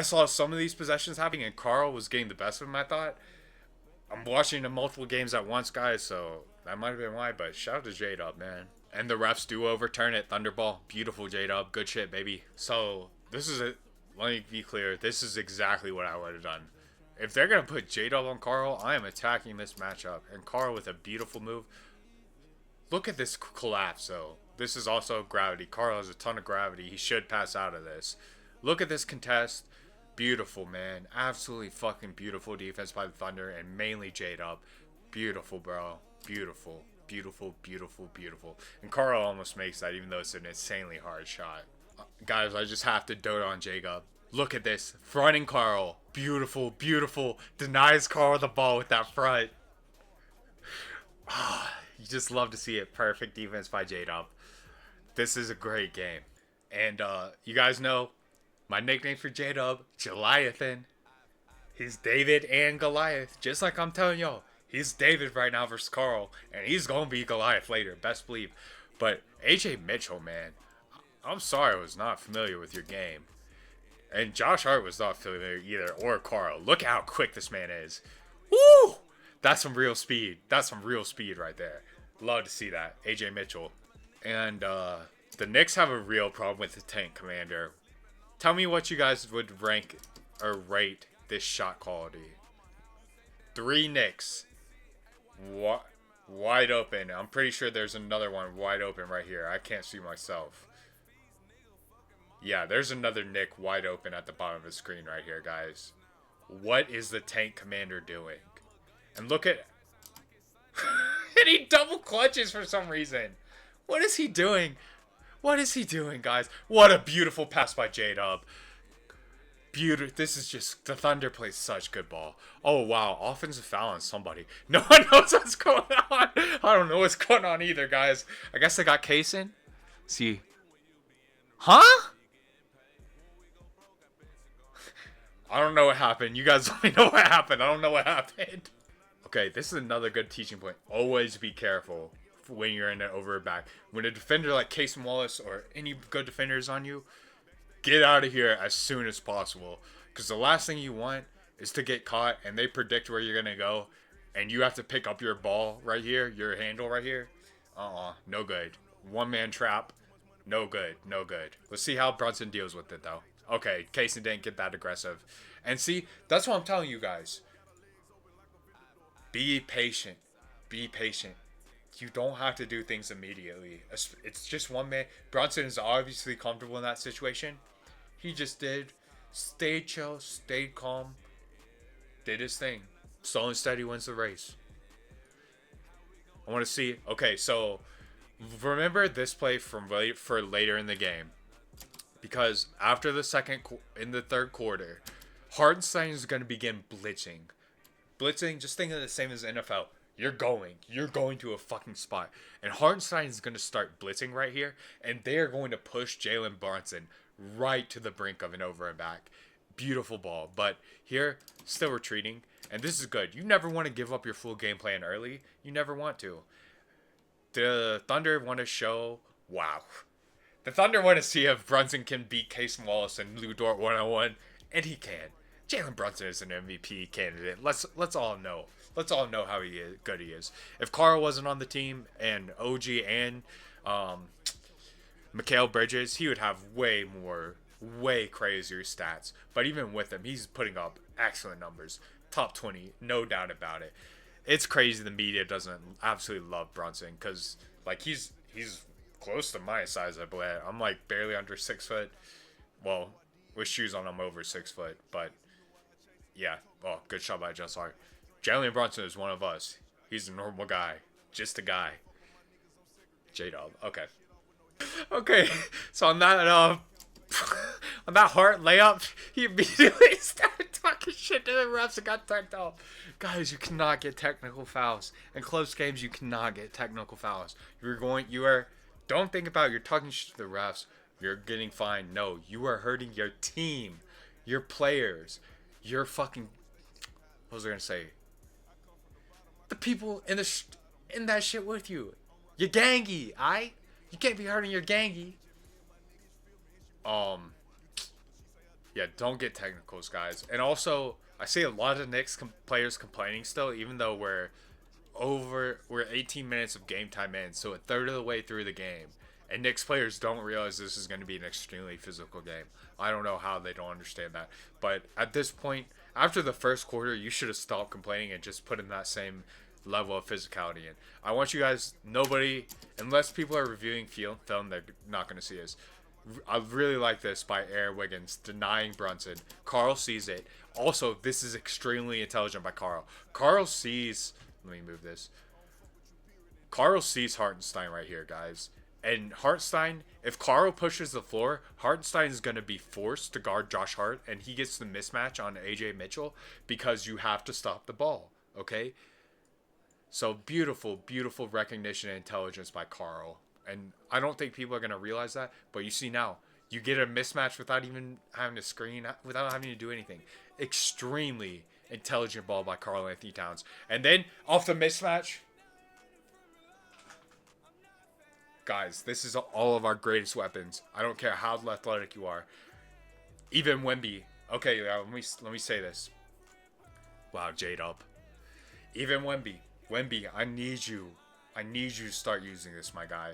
saw some of these possessions happening and Carl was getting the best of him, I thought. I'm watching the multiple games at once, guys, so that might have been why, but shout out to J-Dub, man. And the refs do overturn it. Thunderball. Beautiful, J-Dub. Good shit, baby. So, this is it. Let me be clear. This is exactly what I would have done. If they're going to put J-Dub on Carl, I am attacking this matchup. And Carl with a beautiful move. Look at this collapse, though. This is also gravity. Carl has a ton of gravity. He should pass out of this. Look at this contest. Beautiful, man. Absolutely fucking beautiful defense by the Thunder. And mainly J-Dub. Beautiful, bro. Beautiful. Beautiful, beautiful, beautiful. And Carl almost makes that, even though it's an insanely hard shot. Guys, I just have to dote on Jacob. Look at this. Fronting Carl. Beautiful, beautiful. Denies Carl the ball with that front. You just love to see it. Perfect defense by J-Dub. This is a great game. And you guys know my nickname for J-Dub, Goliathan. He's David and Goliath. Just like I'm telling y'all. He's David right now versus Carl, and he's going to be Goliath later, best believe. But AJ Mitchell, man, I'm sorry I was not familiar with your game. And Josh Hart was not familiar either, or Carl. Look how quick this man is. Woo! That's some real speed. That's some real speed right there. Love to see that. AJ Mitchell. And the Knicks have a real problem with the tank commander. Tell me what you guys would rank or rate this shot quality. 3 Knicks. Wide open. I'm pretty sure there's another one wide open right here. I can't see myself. Yeah, there's another Nick wide open at the bottom of the screen right here, guys. What is the tank commander doing? And look at... and he double clutches for some reason. What is he doing? What is he doing, guys? What a beautiful pass by J-Dub. Beautiful. This is just, the Thunder plays such good ball. Oh, wow. Offensive foul on somebody. No one knows what's going on. I don't know what's going on either, guys. I guess they got Kaysen. See. Huh? I don't know what happened. You guys let me know what happened. I don't know what happened. Okay, this is another good teaching point. Always be careful when you're in an over back. When a defender like Kaysen Wallace or any good defenders on you, get out of here as soon as possible. Because the last thing you want is to get caught and they predict where you're going to go. And you have to pick up your ball right here, your handle right here. No good. One-man trap. No good. No good. Let's see how Brunson deals with it, though. Okay, Kaysen didn't get that aggressive. And see, that's what I'm telling you guys. Be patient. Be patient. You don't have to do things immediately. It's just one man. Brunson is obviously comfortable in that situation. He just did. Stayed chill, stayed calm, did his thing. Slow and steady wins the race. I want to see. Okay, so remember this play for later in the game. Because after in the third quarter, Hartenstein is going to begin blitzing. Blitzing, just think of the same as NFL. You're going to a fucking spot. And Hartenstein is going to start blitzing right here. And they are going to push Jalen Brunson right to the brink of an over and back. Beautiful ball. But here, still retreating. And this is good. You never want to give up your full game plan early. You never want to. The Thunder want to show, wow. The Thunder want to see if Brunson can beat Kaysen Wallace and Lou Dort 101. And he can. Jalen Brunson is an MVP candidate. Let's all know. Let's all know how good he is. If Carl wasn't on the team and OG and Mikal Bridges, he would have way crazier stats. But even with him, he's putting up excellent numbers. Top 20, no doubt about it. It's crazy the media doesn't absolutely love Brunson because like he's close to my size, I believe. I'm like barely under 6 foot. Well, with shoes on, I'm over 6 foot. But yeah, well, good shot by Just Hart. Jalen Brunson is one of us. He's a normal guy, just a guy. J Dub. Okay. Okay. So on that on that Hart layup, he immediately started talking shit to the refs and got turned off. Guys, you cannot get technical fouls. In close games, you cannot get technical fouls. Don't think about you're talking shit to the refs. You're getting fined. No, you are hurting your team, your players, your fucking. What was I gonna say? The people in that shit with you. Your gangy, aight? You can't be hurting your gangy. Yeah, don't get technicals, guys. And also, I see a lot of Knicks players complaining still, even though we're 18 minutes of game time in, so a third of the way through the game. And Knicks players don't realize this is going to be an extremely physical game. I don't know how they don't understand that. But at this point, after the first quarter, you should have stopped complaining and just put in that same level of physicality in. I want you guys, unless people are reviewing film, they're not going to see this. I really like this by Aaron Wiggins denying Brunson. Carl sees it. Also, this is extremely intelligent by Carl. Carl sees. Let me move this. Carl sees Hartenstein right here, guys. And Hartenstein, if Carl pushes the floor, Hartenstein is going to be forced to guard Josh Hart, and he gets the mismatch on AJ Mitchell because you have to stop the ball. Okay? So beautiful, beautiful recognition and intelligence by Carl. And I don't think people are going to realize that. But you see now, you get a mismatch without even having to screen, without having to do anything. Extremely intelligent ball by Karl Anthony Towns. And then, off the mismatch, guys, this is all of our greatest weapons. I don't care how athletic you are. Even Wemby. Okay, let me say this. Wow, Jade up. Even Wemby. Wemby, I need you. I need you to start using this, my guy.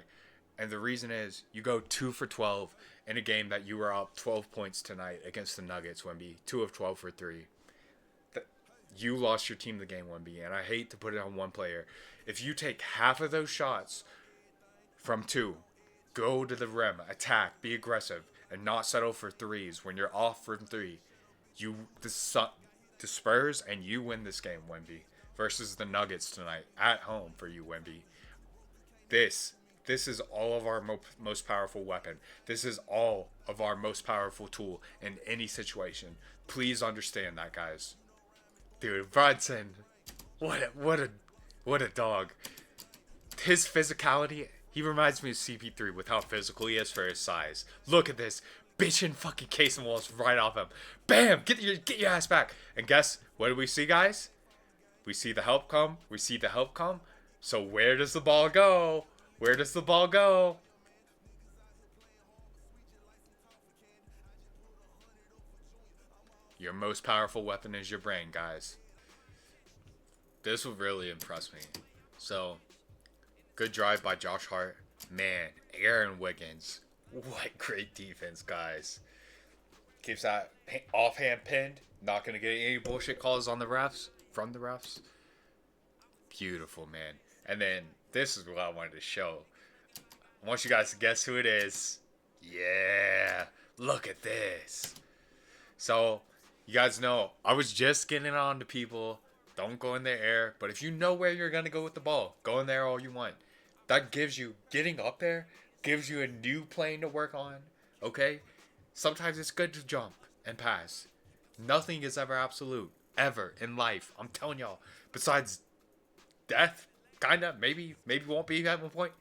And the reason is, you go 2 for 12 in a game that you were up 12 points tonight against the Nuggets, Wemby. 2 of 12 for 3. You lost your team the game, Wemby, and I hate to put it on one player. If you take half of those shots from 2, go to the rim, attack, be aggressive, and not settle for 3s when you're off from 3, the Spurs and you win this game, Wemby, versus the Nuggets tonight at home for you, Wemby. This is all of our most powerful weapon. This is all of our most powerful tool in any situation. Please understand that, guys. Dude, Brunson, what a dog. His physicality, he reminds me of CP3 with how physical he is for his size. Look at this, bitchin' fucking casing walls right off him. Bam, get your ass back. And guess what do we see, guys? We see the help come. So where does the ball go? Where does the ball go? Your most powerful weapon is your brain, guys. This will really impress me. So, good drive by Josh Hart. Man, Aaron Wiggins. What great defense, guys. Keeps that offhand pinned. Not going to get any bullshit calls on the refs. From the refs. Beautiful, man. And then, this is what I wanted to show. I want you guys to guess who it is. Yeah. Look at this. So, you guys know, I was just getting on to people. Don't go in the air. But if you know where you're going to go with the ball, go in there all you want. That gives you, getting up there, gives you a new plane to work on. Okay? Sometimes it's good to jump and pass. Nothing is ever absolute. Ever in life. I'm telling y'all. Besides death, kinda, maybe won't be at one point.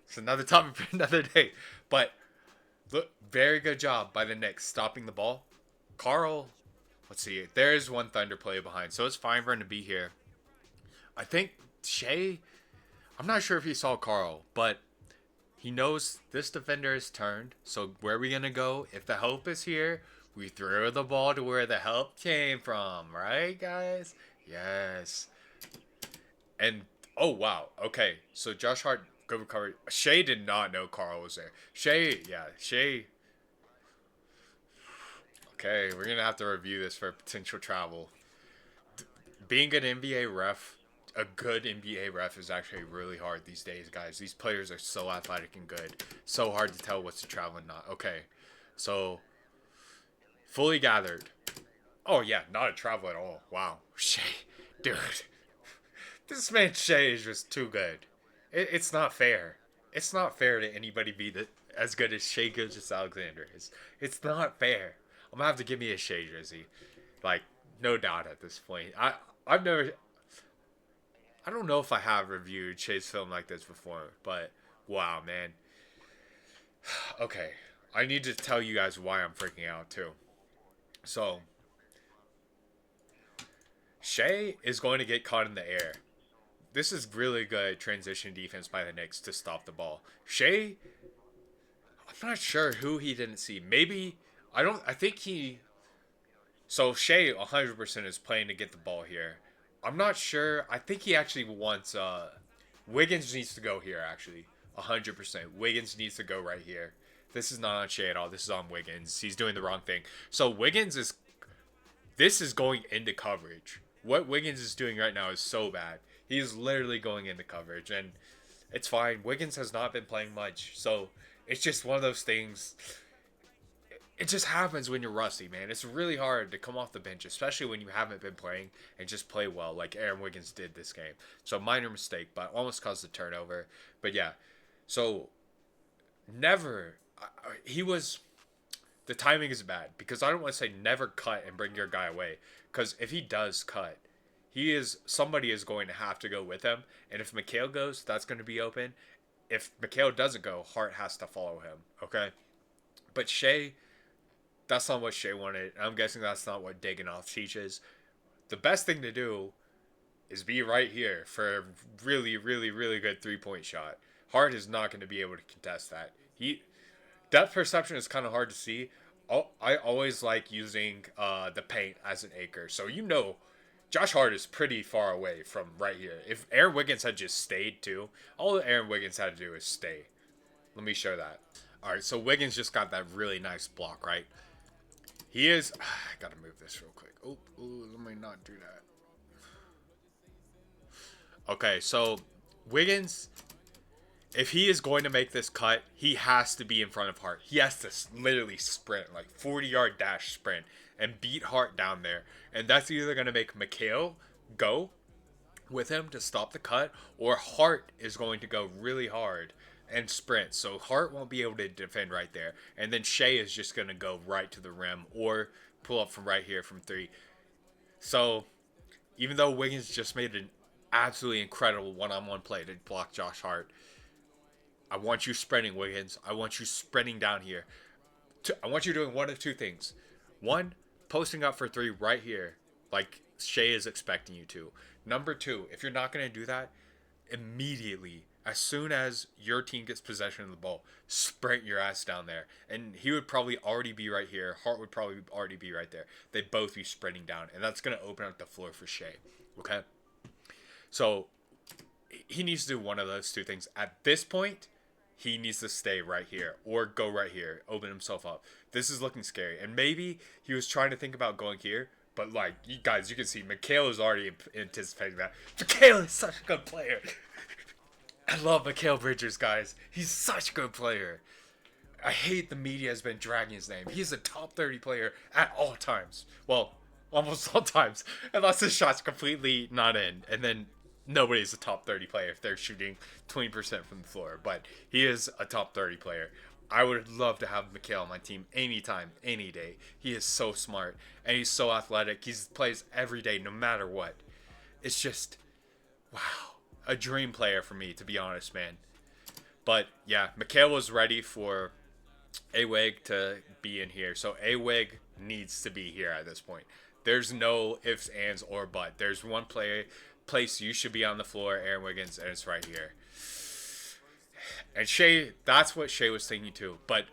It's another topic for another day. But, look, very good job by the Knicks stopping the ball. Carl, let's see. There's one Thunder player behind, so it's fine for him to be here. I think Shea, I'm not sure if he saw Carl, but he knows this defender is turned. So where are we going to go? If the help is here, we throw the ball to where the help came from. Right, guys? Yes. And, oh, wow. Okay, so Josh Hart, good recovery. Shea did not know Carl was there. Shea. Okay, we're going to have to review this for potential travel. Being an NBA ref, a good NBA ref is actually really hard these days, guys. These players are so athletic and good. So hard to tell what's a travel and not. Okay, so fully gathered. Oh yeah, not a travel at all. Wow, Shea, dude, this man Shea is just too good. It's not fair. It's not fair to anybody be as good as Shea Gilgeous-Alexander is. It's not fair. I'm gonna have to give me a Shea jersey, like no doubt at this point. I've never. I don't know if I have reviewed Shea's film like this before, but wow, man. Okay, I need to tell you guys why I'm freaking out too. So, Shea is going to get caught in the air. This is really good transition defense by the Knicks to stop the ball. Shea, I'm not sure who he didn't see. Maybe I don't. I think he. So Shea 100% is playing to get the ball here. I'm not sure. I think he actually wants. Wiggins needs to go here. Actually, 100%. Wiggins needs to go right here. This is not on Shea at all. This is on Wiggins. He's doing the wrong thing. So Wiggins is. This is going into coverage. What Wiggins is doing right now is so bad. He is literally going into coverage, and it's fine. Wiggins has not been playing much, so it's just one of those things. It just happens when you're rusty, man. It's really hard to come off the bench, especially when you haven't been playing and just play well, like Aaron Wiggins did this game. So minor mistake, but almost caused a turnover. But yeah, so never. He was. The timing is bad because I don't want to say never cut and bring your guy away, because if he does cut, somebody is going to have to go with him, and if Mikal goes, that's going to be open. If Mikal doesn't go, Hart has to follow him. Okay, but Shea, that's not what Shea wanted. I'm guessing that's not what Diganoff teaches. The best thing to do is be right here for a really, really, really good 3-point shot. Hart is not going to be able to contest that. Depth perception is kind of hard to see. I always like using the paint as an anchor. So Josh Hart is pretty far away from right here. If Aaron Wiggins had just stayed too, all that Aaron Wiggins had to do is stay. Let me show that. All right, so Wiggins just got that really nice block, right? He is. I gotta move this real quick. Oh, let me not do that. Okay, so Wiggins, if he is going to make this cut, he has to be in front of Hart. He has to literally sprint, like 40-yard dash sprint, and beat Hart down there. And that's either going to make Mikal go with him to stop the cut, or Hart is going to go really hard and sprint. So Hart won't be able to defend right there. And then Shea is just going to go right to the rim or pull up from right here from 3. So even though Wiggins just made an absolutely incredible one-on-one play to block Josh Hart, I want you sprinting, Wiggins. I want you sprinting down here. I want you doing one of two things. One, posting up for 3 right here, like Shea is expecting you to. Number 2, if you're not going to do that, immediately, as soon as your team gets possession of the ball, sprint your ass down there. And he would probably already be right here. Hart would probably already be right there. They'd both be sprinting down, and that's going to open up the floor for Shea. Okay? So, he needs to do one of those two things. At this point, he needs to stay right here or go right here, open himself up. This is looking scary. And maybe he was trying to think about going here, but like, you guys, you can see Mikal is already anticipating that. Mikal is such a good player. I love Mikal Bridges, guys. He's such a good player. I hate the media has been dragging his name. He's a top 30 player at all times. Well, almost all times. Unless his shot's completely not in. And then nobody's a top 30 player if they're shooting 20% from the floor. But he is a top 30 player. I would love to have Mikal on my team anytime, any day. He is so smart. And he's so athletic. He plays every day, no matter what. It's just, wow. A dream player for me, to be honest, man. But, yeah, Mikal was ready for Awig to be in here. So, Awig needs to be here at this point. There's no ifs, ands, or but. There's one place you should be on the floor, Aaron Wiggins, and it's right here. And Shea, that's what Shea was thinking too. But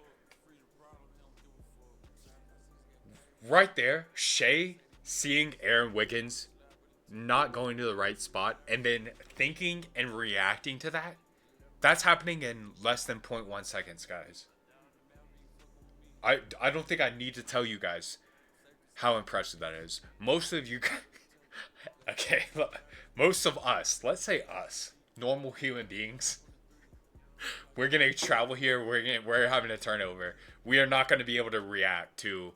right there, Shea seeing Aaron Wiggins not going to the right spot and then thinking and reacting to that, that's happening in less than 0.1 seconds, guys. I don't think I need to tell you guys how impressive that is. Most of you guys, okay, Most of us, let's say us, normal human beings, we're gonna travel here. We're having a turnover. We are not gonna be able to react to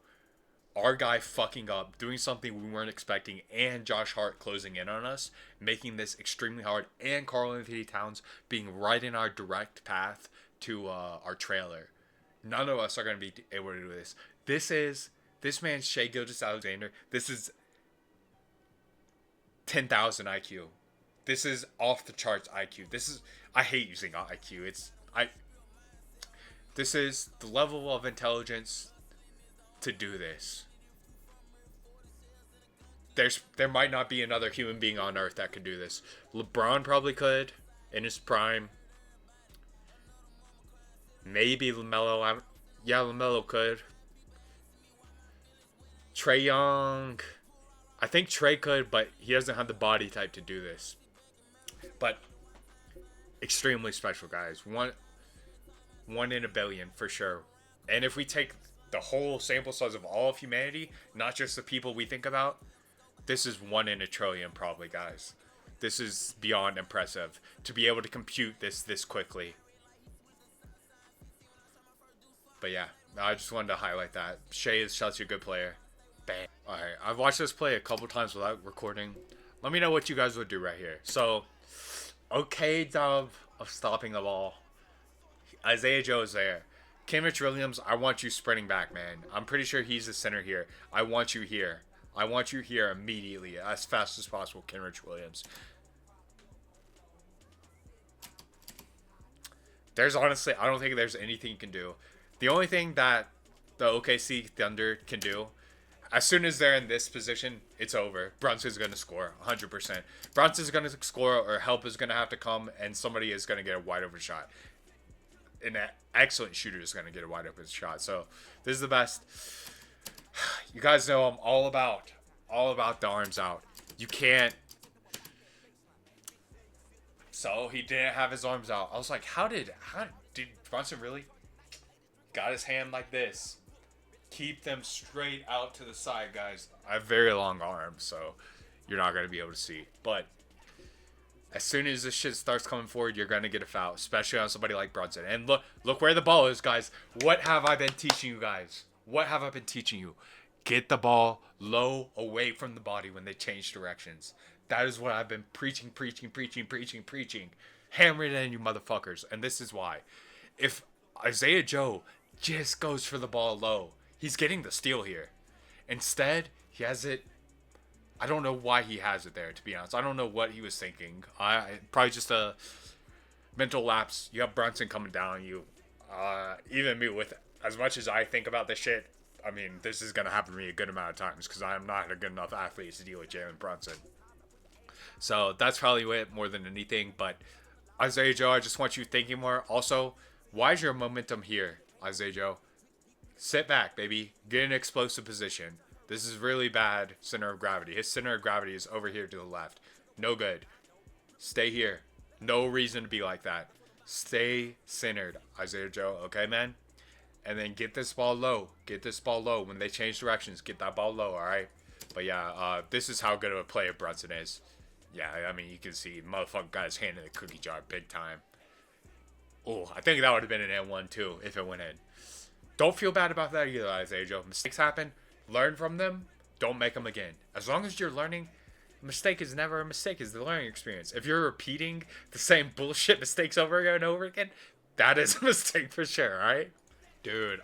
our guy fucking up, doing something we weren't expecting, and Josh Hart closing in on us, making this extremely hard, and Karl Anthony Towns being right in our direct path to our trailer. None of us are going to be able to do this. This man's Shea Gilgeous-Alexander. This is 10,000 IQ. This is off the charts IQ. I hate using IQ. This is the level of intelligence to do this. There might not be another human being on Earth that could do this. LeBron probably could in his prime. Maybe LaMelo. Yeah, LaMelo could. Trae Young. I think Trae could, but he doesn't have the body type to do this. But extremely special, guys. One in a billion for sure. And if we take the whole sample size of all of humanity, not just the people we think about, this is 1 in a trillion probably, guys. This is beyond impressive to be able to compute this quickly. But yeah, I just wanted to highlight that. Shea is such a good player. Bang. Alright, I've watched this play a couple times without recording. Let me know what you guys would do right here. So, okay job of stopping the ball. Isaiah Joe is there. Kenrich Williams, I want you sprinting back, man. I'm pretty sure he's the center here. I want you here. I want you here immediately, as fast as possible, Kenrich Williams. There's honestly, I don't think there's anything you can do. The only thing that the OKC Thunder can do, as soon as they're in this position, it's over. Brunson's going to score, 100%. Brunson's going to score, or help is going to have to come, and somebody is going to get a wide open shot. An excellent shooter is going to get a wide open shot. So this is the best. You guys know I'm all about the arms out. You can't. So he didn't have his arms out. I was like, how did Brunson really got his hand like this? Keep them straight out to the side, guys. I have very long arms, so you're not going to be able to see. But as soon as this shit starts coming forward, you're going to get a foul, especially on somebody like Brunson. And look where the ball is, guys. What have I been teaching you guys? What have I been teaching you? Get the ball low, away from the body when they change directions. That is what I've been preaching. Hammering it in, you motherfuckers. And this is why. If Isaiah Joe just goes for the ball low, he's getting the steal here. Instead, he has it. I don't know why he has it there, to be honest. I don't know what he was thinking. Probably just a mental lapse. You have Brunson coming down on you. Even me, with as much as I think about this shit, I mean, this is going to happen to me a good amount of times because I am not a good enough athlete to deal with Jalen Brunson. So that's probably it more than anything. But Isaiah Joe, I just want you thinking more. Also, why is your momentum here, Isaiah Joe? Sit back, baby. Get in an explosive position. This is really bad center of gravity. His center of gravity is over here to the left. No good. Stay here. No reason to be like that. Stay centered, Isaiah Joe. Okay, man? And then get this ball low. Get this ball low. When they change directions, get that ball low, all right? But yeah, this is how good of a player Brunson is. Yeah, I mean, you can see motherfucker got his hand in the cookie jar big time. Oh, I think that would have been an N1 too if it went in. Don't feel bad about that either, Isaiah Joe. Mistakes happen. Learn from them. Don't make them again. As long as you're learning, a mistake is never a mistake. It's the learning experience. If you're repeating the same bullshit mistakes over and over again, that is a mistake for sure, right? Dude,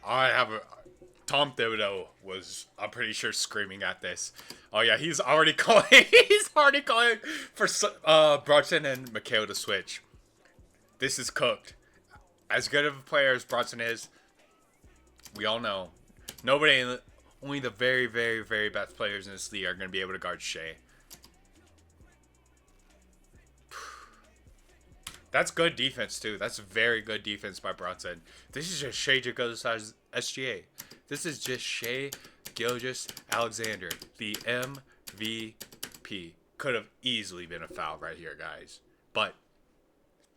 Tom Thibodeau was, I'm pretty sure, screaming at this. Oh yeah, he's already calling. He's already calling for Brunson and Mikal to switch. This is cooked. As good of a player as Brunson is, we all know, only the very, very, very best players in this league are going to be able to guard Shea. That's good defense, too. That's very good defense by Brunson. This is just Shea Gilgeous SGA. This is just Shea Gilgeous-Alexander, the MVP. Could have easily been a foul right here, guys. But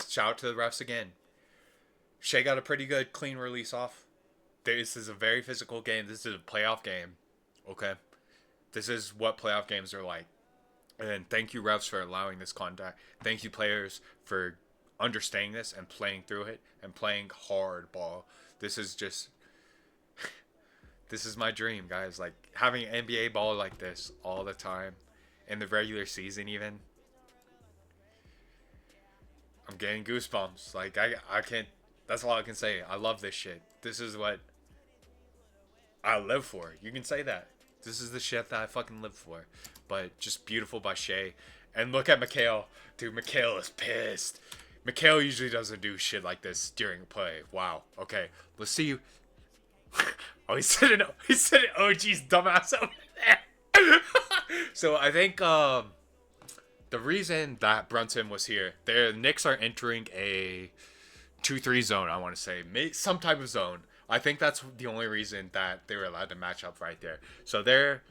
shout out to the refs again. Shea got a pretty good clean release off. This is a very physical game. This is a playoff game. Okay? This is what playoff games are like. And thank you, refs, for allowing this contact. Thank you, players, for understanding this and playing through it and playing hard ball. This is just, this is my dream, guys. Like, having NBA ball like this all the time in the regular season, even. I'm getting goosebumps. Like, I can't, that's all I can say. I love this shit. This is what I live for. You can say that. This is the shit that I fucking live for. But just beautiful by Shea. And look at Mikhail. Dude, Mikhail is pissed. Mikhail usually doesn't do shit like this during play. Wow. Okay. Let's see you. Oh, he's sitting OG's dumbass over there. So I think the reason that Brunson was here, the Knicks are entering a 2-3 zone, I want to say. Some type of zone. I think that's the only reason that they were allowed to match up right there. So they're,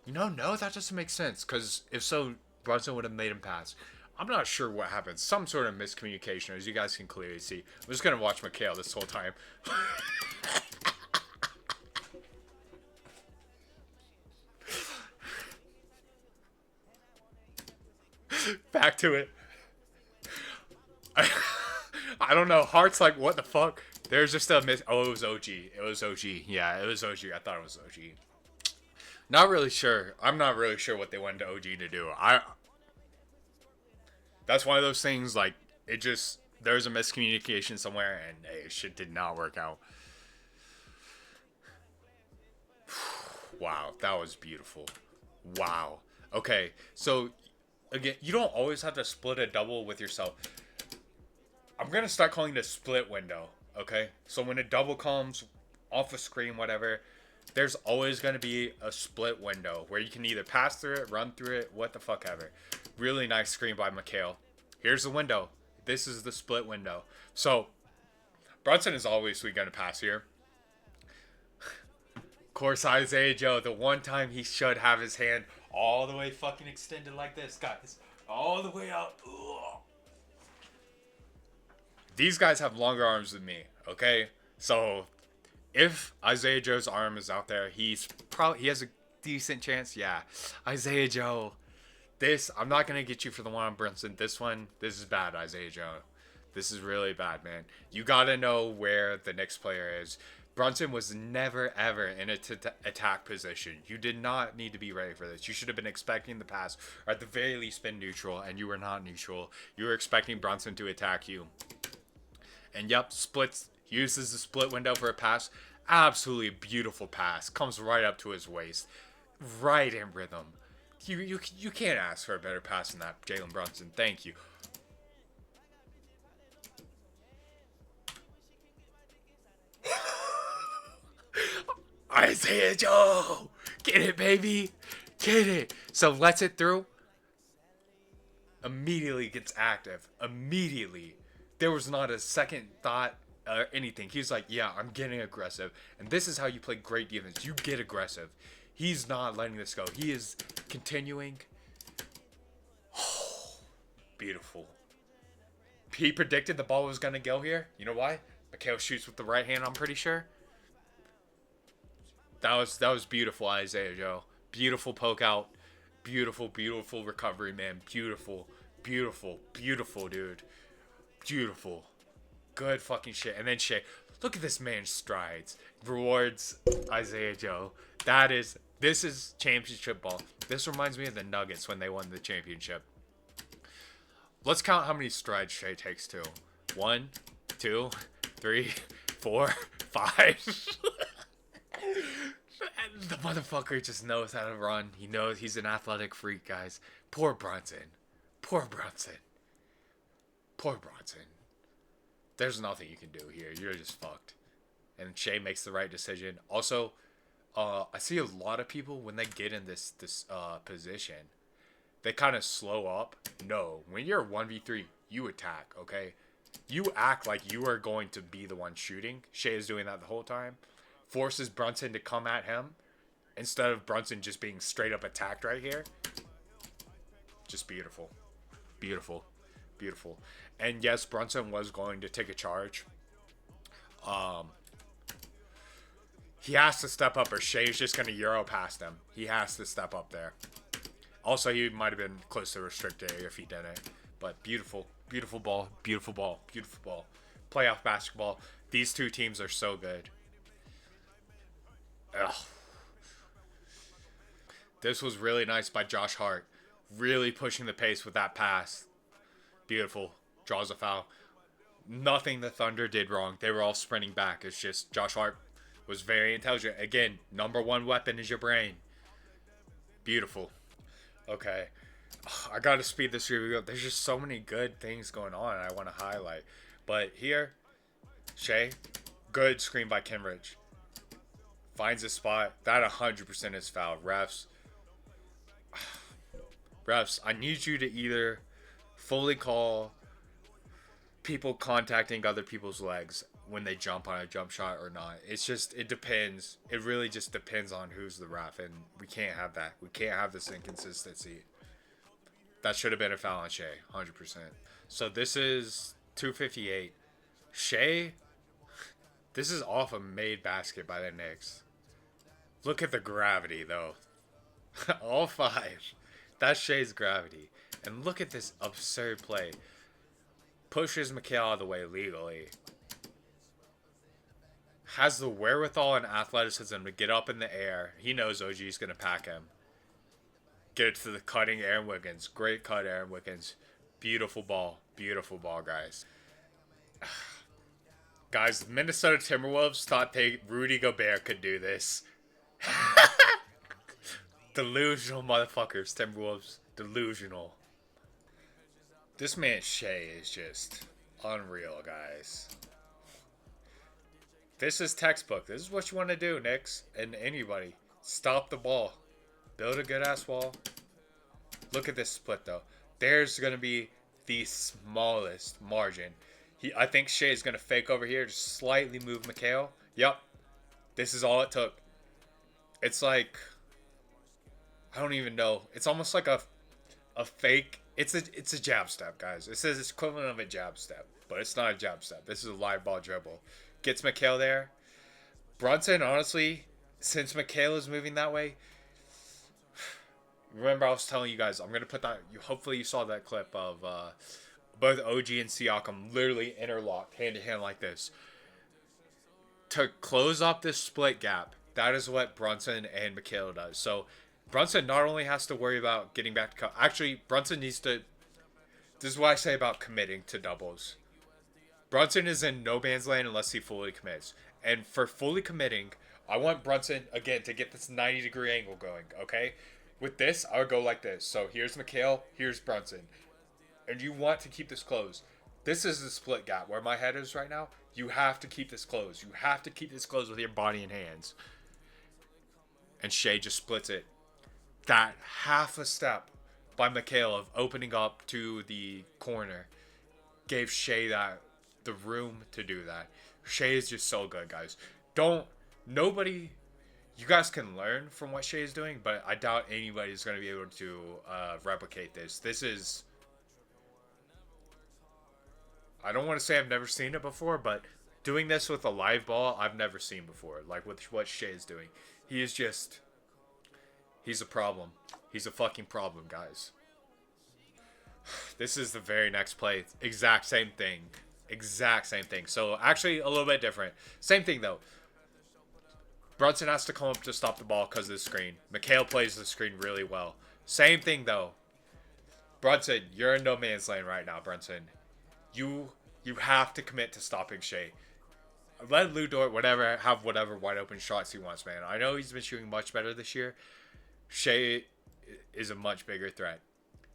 no, that doesn't make sense. Because if so, Brunson would have made him pass. I'm not sure what happened. Some sort of miscommunication, as you guys can clearly see. I'm just going to watch Mikhail this whole time. Back to it. I don't know. Heart's like, what the fuck? There's just a miss. Oh, it was OG. It was OG. Yeah, it was OG. I thought it was OG. Not really sure. I'm not really sure what they wanted OG to do. That's one of those things, like, it just, there's a miscommunication somewhere, and hey, shit did not work out. Wow, that was beautiful. Wow. Okay, so, again, you don't always have to split a double with yourself. I'm going to start calling it a split window, okay? So when a double comes off the screen, whatever, there's always going to be a split window where you can either pass through it, run through it, what the fuck ever. Really nice screen by Mikhail. Here's the window. This is the split window. So, Brunson is obviously going to pass here. Of course, Isaiah Joe, the one time he should have his hand all the way fucking extended like this, guys. All the way out. Ugh. These guys have longer arms than me, okay? So, if Isaiah Joe's arm is out there, he has a decent chance. Yeah, Isaiah Joe. I'm not going to get you for the one on Brunson. This is bad, Isaiah Joe. This is really bad, man. You got to know where the next player is. Brunson was never, ever in an attack position. You did not need to be ready for this. You should have been expecting the pass, or at the very least been neutral, and you were not neutral. You were expecting Brunson to attack you. And yep, uses the split window for a pass. Absolutely beautiful pass. Comes right up to his waist. Right in rhythm. You can't ask for a better pass than that, Jalen Brunson. Thank you. Isaiah Joe! Get it, baby! Get it! So lets it through. Immediately gets active. Immediately. There was not a second thought or anything. He's like, yeah, I'm getting aggressive. And this is how you play great defense. You get aggressive. He's not letting this go. He is continuing. Oh, beautiful. He predicted the ball was going to go here. You know why? Mikhail shoots with the right hand, I'm pretty sure. That was beautiful, Isaiah Joe. Beautiful poke out. Beautiful, beautiful recovery, man. Beautiful, beautiful, beautiful, dude. Beautiful. Good fucking shit. And then Shea. Look at this man's strides. Rewards Isaiah Joe. This is championship ball. This reminds me of the Nuggets when they won the championship. Let's count how many strides Shea takes too. 1, 2, 3, 4, 5. The motherfucker just knows how to run. He knows he's an athletic freak, guys. Poor Brunson. Poor Brunson. Poor Brunson. There's nothing you can do here. You're just fucked. And Shea makes the right decision. Also, I see a lot of people when they get in this position, they kind of slow up. No, when you're 1v3, you attack, okay? You act like you are going to be the one shooting. Shea is doing that the whole time. Forces Brunson to come at him instead of Brunson just being straight up attacked right here. Just beautiful. Beautiful. Beautiful. And yes, Brunson was going to take a charge. He has to step up or Shea's just going to Euro past him. He has to step up there. Also, he might have been close to restricted area if he didn't. But beautiful, beautiful ball, beautiful ball, beautiful ball. Playoff basketball. These two teams are so good. Ugh. This was really nice by Josh Hart. Really pushing the pace with that pass. Beautiful. Draws a foul. Nothing the Thunder did wrong. They were all sprinting back. It's just Josh Hart was very intelligent. Again, number one weapon is your brain. Beautiful. Okay. I gotta speed this review up. There's just so many good things going on I want to highlight. But here, Shea, good screen by Kenrich. Finds a spot. That 100% is foul. Refs, I need you to either fully call people contacting other people's legs when they jump on a jump shot or not. It depends. It really just depends on who's the ref, and we can't have that. We can't have this inconsistency. That should have been a foul on Shea, 100%. So this is 258. Shea, this is off a made basket by the Knicks. Look at the gravity, though. All five. That's Shea's gravity. And look at this absurd play. Pushes McHale out of the way legally. Has the wherewithal and athleticism to get up in the air. He knows OG's going to pack him. Get it to the cutting Aaron Wiggins. Great cut, Aaron Wiggins. Beautiful ball. Beautiful ball, guys. Guys, the Minnesota Timberwolves thought Rudy Gobert could do this. Delusional motherfuckers, Timberwolves. Delusional. This man Shea is just unreal, guys. This is textbook. This is what you want to do, Knicks, and anybody. Stop the ball. Build a good-ass wall. Look at this split, though. There's going to be the smallest margin. I think Shea is going to fake over here, just slightly move McHale. Yep. This is all it took. It's like, I don't even know. It's almost like a fake. It's a jab step, guys. It says it's equivalent of a jab step, but it's not a jab step. This is a live ball dribble. Gets McHale there. Brunson, honestly, since McHale is moving that way, remember I was telling you guys, I'm going to put that, hopefully you saw that clip of both OG and Siakam literally interlocked hand to hand like this. To close up this split gap, that is what Brunson and McHale does. So Brunson not only has to worry about getting back to actually, Brunson needs to, this is what I say about committing to doubles. Brunson is in no man's land unless he fully commits. And for fully committing, I want Brunson, again, to get this 90-degree angle going, okay? With this, I would go like this. So here's McHale, here's Brunson. And you want to keep this closed. This is the split gap where my head is right now. You have to keep this closed. You have to keep this closed with your body and hands. And Shea just splits it. That half a step by McHale of opening up to the corner gave Shea the room to do that. Shea is just so good, guys. You guys can learn from what Shea is doing, but I doubt anybody is going to be able to replicate this. This is, I don't want to say I've never seen it before, but doing this with a live ball, I've never seen before. Like with what Shea is doing. He's a problem. He's a fucking problem, guys. This is the very next play. Exact same thing. So actually a little bit different. Same thing though. Brunson has to come up to stop the ball because of the screen. McHale plays the screen really well. Same thing though. Brunson, you're in no man's land right now, Brunson. You have to commit to stopping Shea. Let Lou Dort have whatever wide open shots he wants, man. I know he's been shooting much better this year. Shea is a much bigger threat.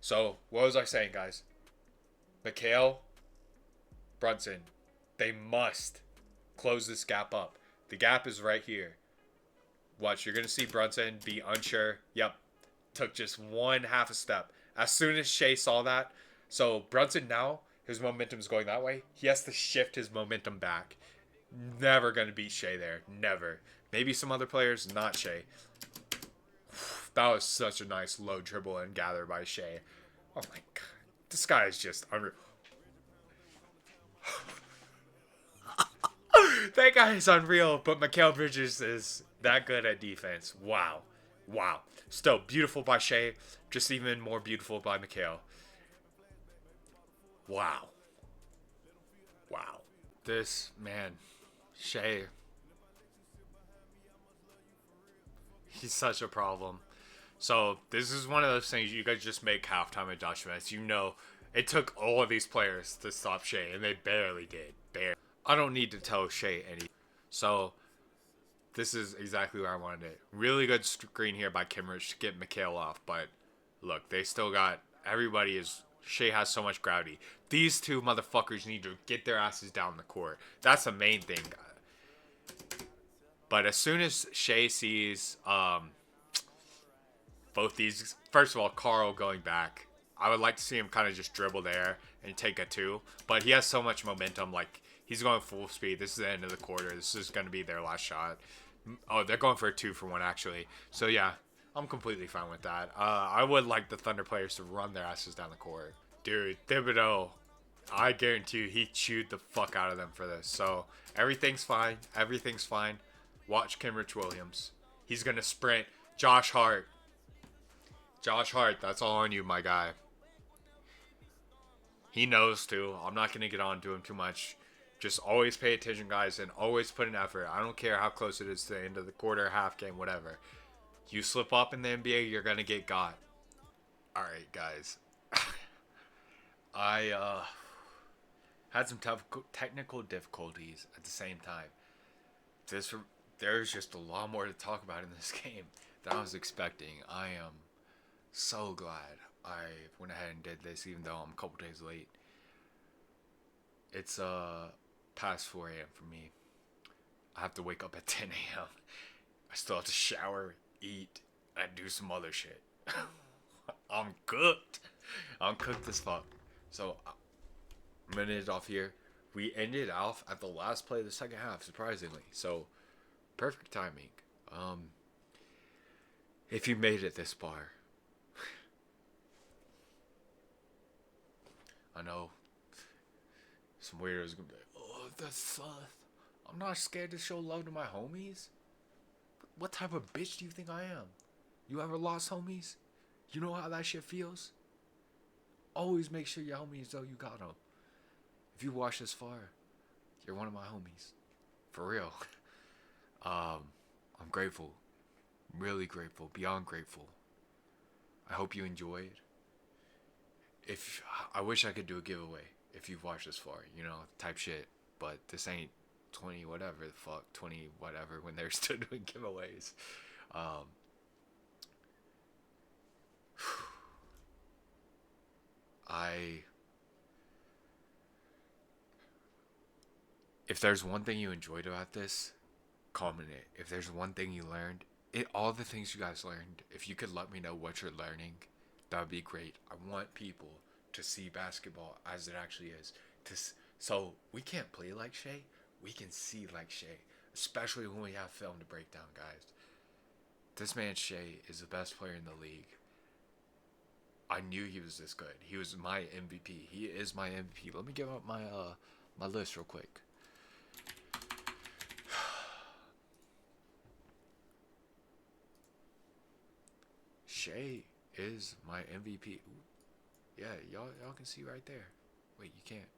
So, what was I saying, guys? McHale, Brunson, they must close this gap up. The gap is right here. Watch, you're going to see Brunson be unsure. Yep, took just one half a step. As soon as Shea saw that, so Brunson now, his momentum is going that way. He has to shift his momentum back. Never going to beat Shea there. Never. Maybe some other players, not Shea. That was such a nice low dribble and gather by Shea. Oh my god. This guy is just unreal. That guy is unreal, but Mikal Bridges is that good at defense. Wow. Wow. Still beautiful by Shea. Just even more beautiful by Mikhail. Wow. Wow. This man, Shea, he's such a problem. So this is one of those things you guys just make halftime adjustments. You know, it took all of these players to stop Shea, and they barely did. Barely. I don't need to tell Shea any. So this is exactly where I wanted it. Really good screen here by Kimrich to get Mikhail off, but look, they still got everybody is. Shea has so much gravity. These two motherfuckers need to get their asses down the court. That's the main thing. But as soon as Shea sees both these, first of all, Carl going back, I would like to see him kind of just dribble there and take a two. But he has so much momentum. Like, he's going full speed. This is the end of the quarter. This is going to be their last shot. Oh, they're going for a 2-for-1, actually. So, yeah, I'm completely fine with that. I would like the Thunder players to run their asses down the court. Dude, Thibodeau, I guarantee you he chewed the fuck out of them for this. So, everything's fine. Everything's fine. Watch Kenrich Williams. He's going to sprint. Josh Hart. Josh Hart, that's all on you, my guy. He knows, too. I'm not going to get on to him too much. Just always pay attention, guys, and always put in effort. I don't care how close it is to the end of the quarter, half game, whatever. You slip up in the NBA, you're going to get got. All right, guys. I had some technical difficulties at the same time. There's just a lot more to talk about in this game than I was expecting. I am so glad I went ahead and did this, even though I'm a couple days late. It's past 4 a.m. for me. I have to wake up at 10 a.m. I still have to shower, eat, and do some other shit. I'm cooked. I'm cooked as fuck. So, I'm gonna end it off here. We ended off at the last play of the second half, surprisingly. So, perfect timing. If you made it this far, I know some weirdos gonna be like, "Oh, that's sus." I'm not scared to show love to my homies. What type of bitch do you think I am? You ever lost homies? You know how that shit feels? Always make sure your homies know you got them. If you watch this far, you're one of my homies. For real. I'm grateful. Really grateful. Beyond grateful. I hope you enjoyed. If I wish I could do a giveaway if you've watched this far, you know, type shit. But this ain't 20 whatever the fuck, 20 whatever when they're still doing giveaways. If there's one thing you enjoyed about this, comment it. If there's one thing you learned, all the things you guys learned, if you could let me know what you're learning, that would be great. I want people to see basketball as it actually is. So we can't play like Shea, we can see like Shea, especially when we have film to break down, guys. This man Shea is the best player in the league. I knew he was this good. He was my MVP. He is my MVP. Let me give up my list real quick. Shea is my MVP. Ooh. Yeah, y'all can see right there. Wait, you can't.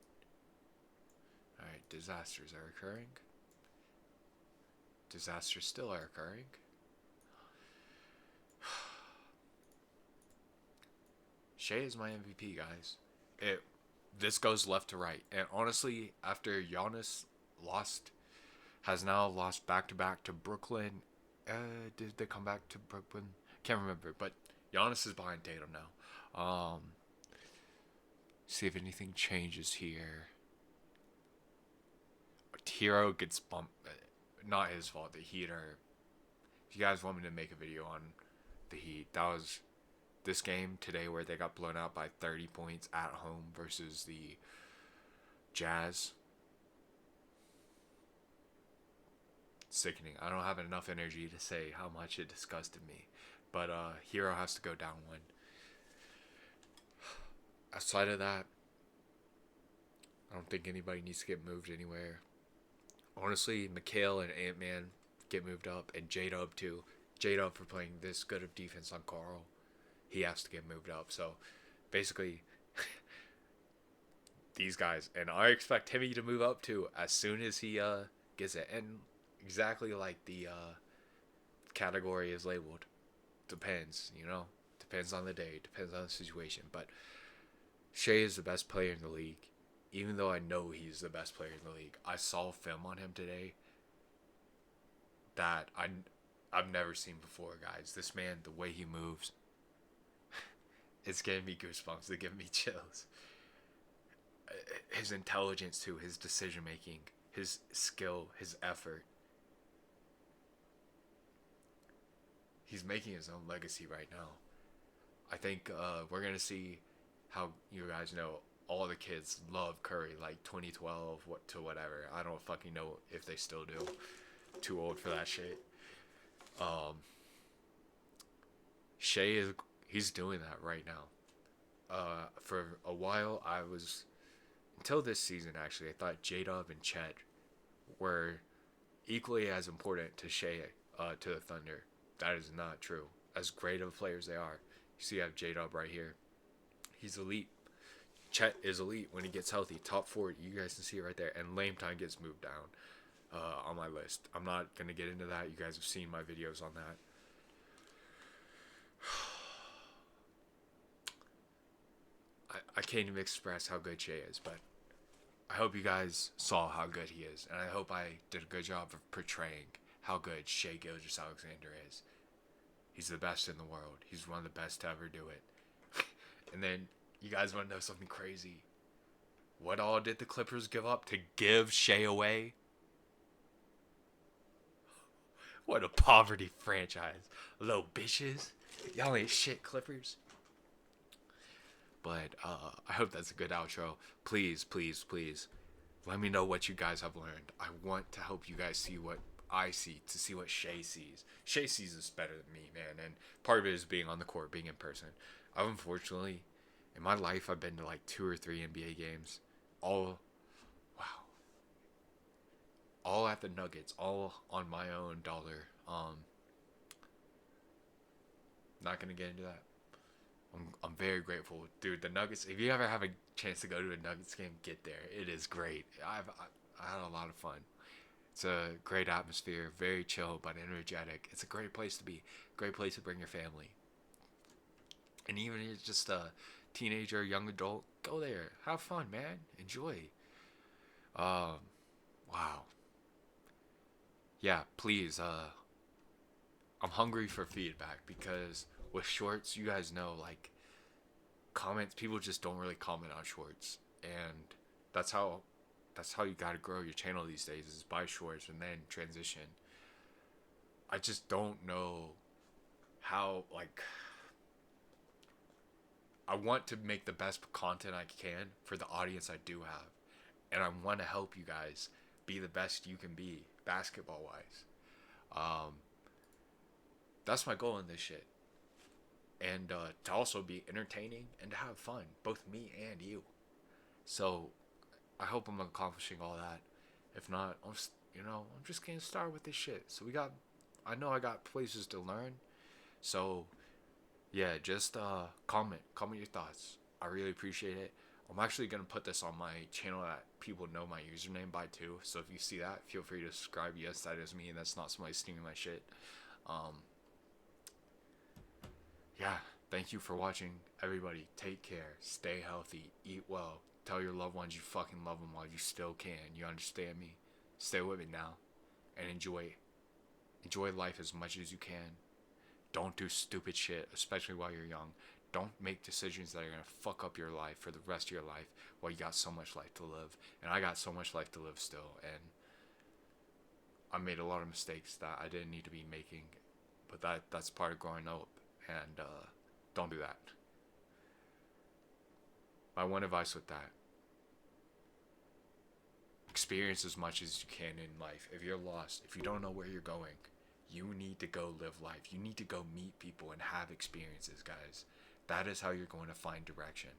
Alright, disasters are occurring. Disasters still are occurring. Shea is my MVP, guys. This goes left to right. And honestly, after Giannis has now lost back-to-back to Brooklyn. Did they come back to Brooklyn? Can't remember, but Giannis is behind Tatum now. See if anything changes here. Hero gets bumped. Not his fault. The Heat are. If you guys want me to make a video on the Heat, that was this game today where they got blown out by 30 points at home versus the Jazz. Sickening. I don't have enough energy to say how much it disgusted me. But Hero has to go down one. Outside of that, I don't think anybody needs to get moved anywhere. Honestly, Mikhail and Ant-Man get moved up, and J-Dub too. J-Dub for playing this good of defense on Carl. He has to get moved up. So basically, these guys, and I expect Timmy to move up too as soon as he gets it. And exactly like the category is labeled, depends, depends on the day, depends on the situation. But Shea is the best player in the league, even though I know he's the best player in the league. I saw film on him today that I've never seen before, guys. This man, the way he moves, it's giving me goosebumps. It's giving me chills. His intelligence too, his decision making, his skill, his effort. He's making his own legacy right now. I think we're gonna see how, you guys know, all the kids love Curry, like 2012 to whatever. I don't fucking know if they still do. Too old for that shit. Shea he's doing that right now. For a while, until this season actually, I thought J-Dub and Chet were equally as important to Shea, to the Thunder. That is not true. As great of players they are, you see, I have J-Dub right here. He's elite. Chet is elite when he gets healthy. Top 4, you guys can see it right there. And Lame Time gets moved down on my list. I'm not going to get into that. You guys have seen my videos on that. I can't even express how good Shea is, but I hope you guys saw how good he is. And I hope I did a good job of portraying how good Shea Gilgeous-Alexander is. He's the best in the world. He's one of the best to ever do it. And then, you guys want to know something crazy? What all did the Clippers give up to give Shea away? What a poverty franchise. Little bitches. Y'all ain't shit, Clippers. But I hope that's a good outro. Please, please, please, let me know what you guys have learned. I want to help you guys see what I see, to see what Shea sees. Shea sees this better than me, man. And part of it is being on the court, being in person. I've unfortunately, in my life, I've been to like 2 or 3 NBA games. All at the Nuggets. All on my own dollar. Not going to get into that. I'm very grateful. Dude, the Nuggets, if you ever have a chance to go to a Nuggets game, get there. It is great. I had a lot of fun. It's a great atmosphere, very chill but energetic. It's a great place to be. Great place to bring your family. And even if you're just a teenager, young adult, go there. Have fun, man. Enjoy. Wow. Yeah, please, I'm hungry for feedback, because with shorts, you guys know, like, comments, people just don't really comment on shorts. And that's how you gotta grow your channel these days, is by shorts and then transition. I just don't know how, like, I want to make the best content I can for the audience I do have. And I want to help you guys be the best you can be, basketball-wise. That's my goal in this shit. And to also be entertaining and to have fun, both me and you. So I hope I'm accomplishing all that. If not, I'm just getting started with this shit. So I know I got places to learn. So yeah, just comment your thoughts. I really appreciate it. I'm actually gonna put this on my channel that people know my username by too. So if you see that, feel free to subscribe. Yes, that is me, and that's not somebody stealing my shit. Yeah, thank you for watching, everybody. Take care, stay healthy, eat well. Tell your loved ones you fucking love them while you still can. You understand me? Stay with me now, and enjoy life as much as you can. Don't do stupid shit, especially while you're young. Don't make decisions that are going to fuck up your life for the rest of your life while you got so much life to live. And I got so much life to live still. And I made a lot of mistakes that I didn't need to be making. But that's part of growing up. And don't do that. My one advice with that: experience as much as you can in life. If you're lost, if you don't know where you're going, you need to go live life. You need to go meet people and have experiences, guys. That is how you're going to find direction.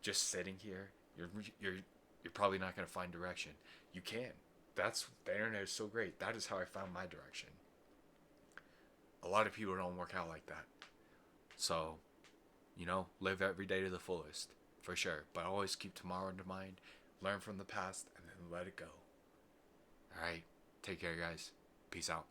Just sitting here, you're probably not going to find direction. You can. The internet is so great. That is how I found my direction. a lot of people don't work out like that. So, live every day to the fullest, for sure. But always keep tomorrow in mind, learn from the past, and then let it go. Alright, take care, guys. Peace out.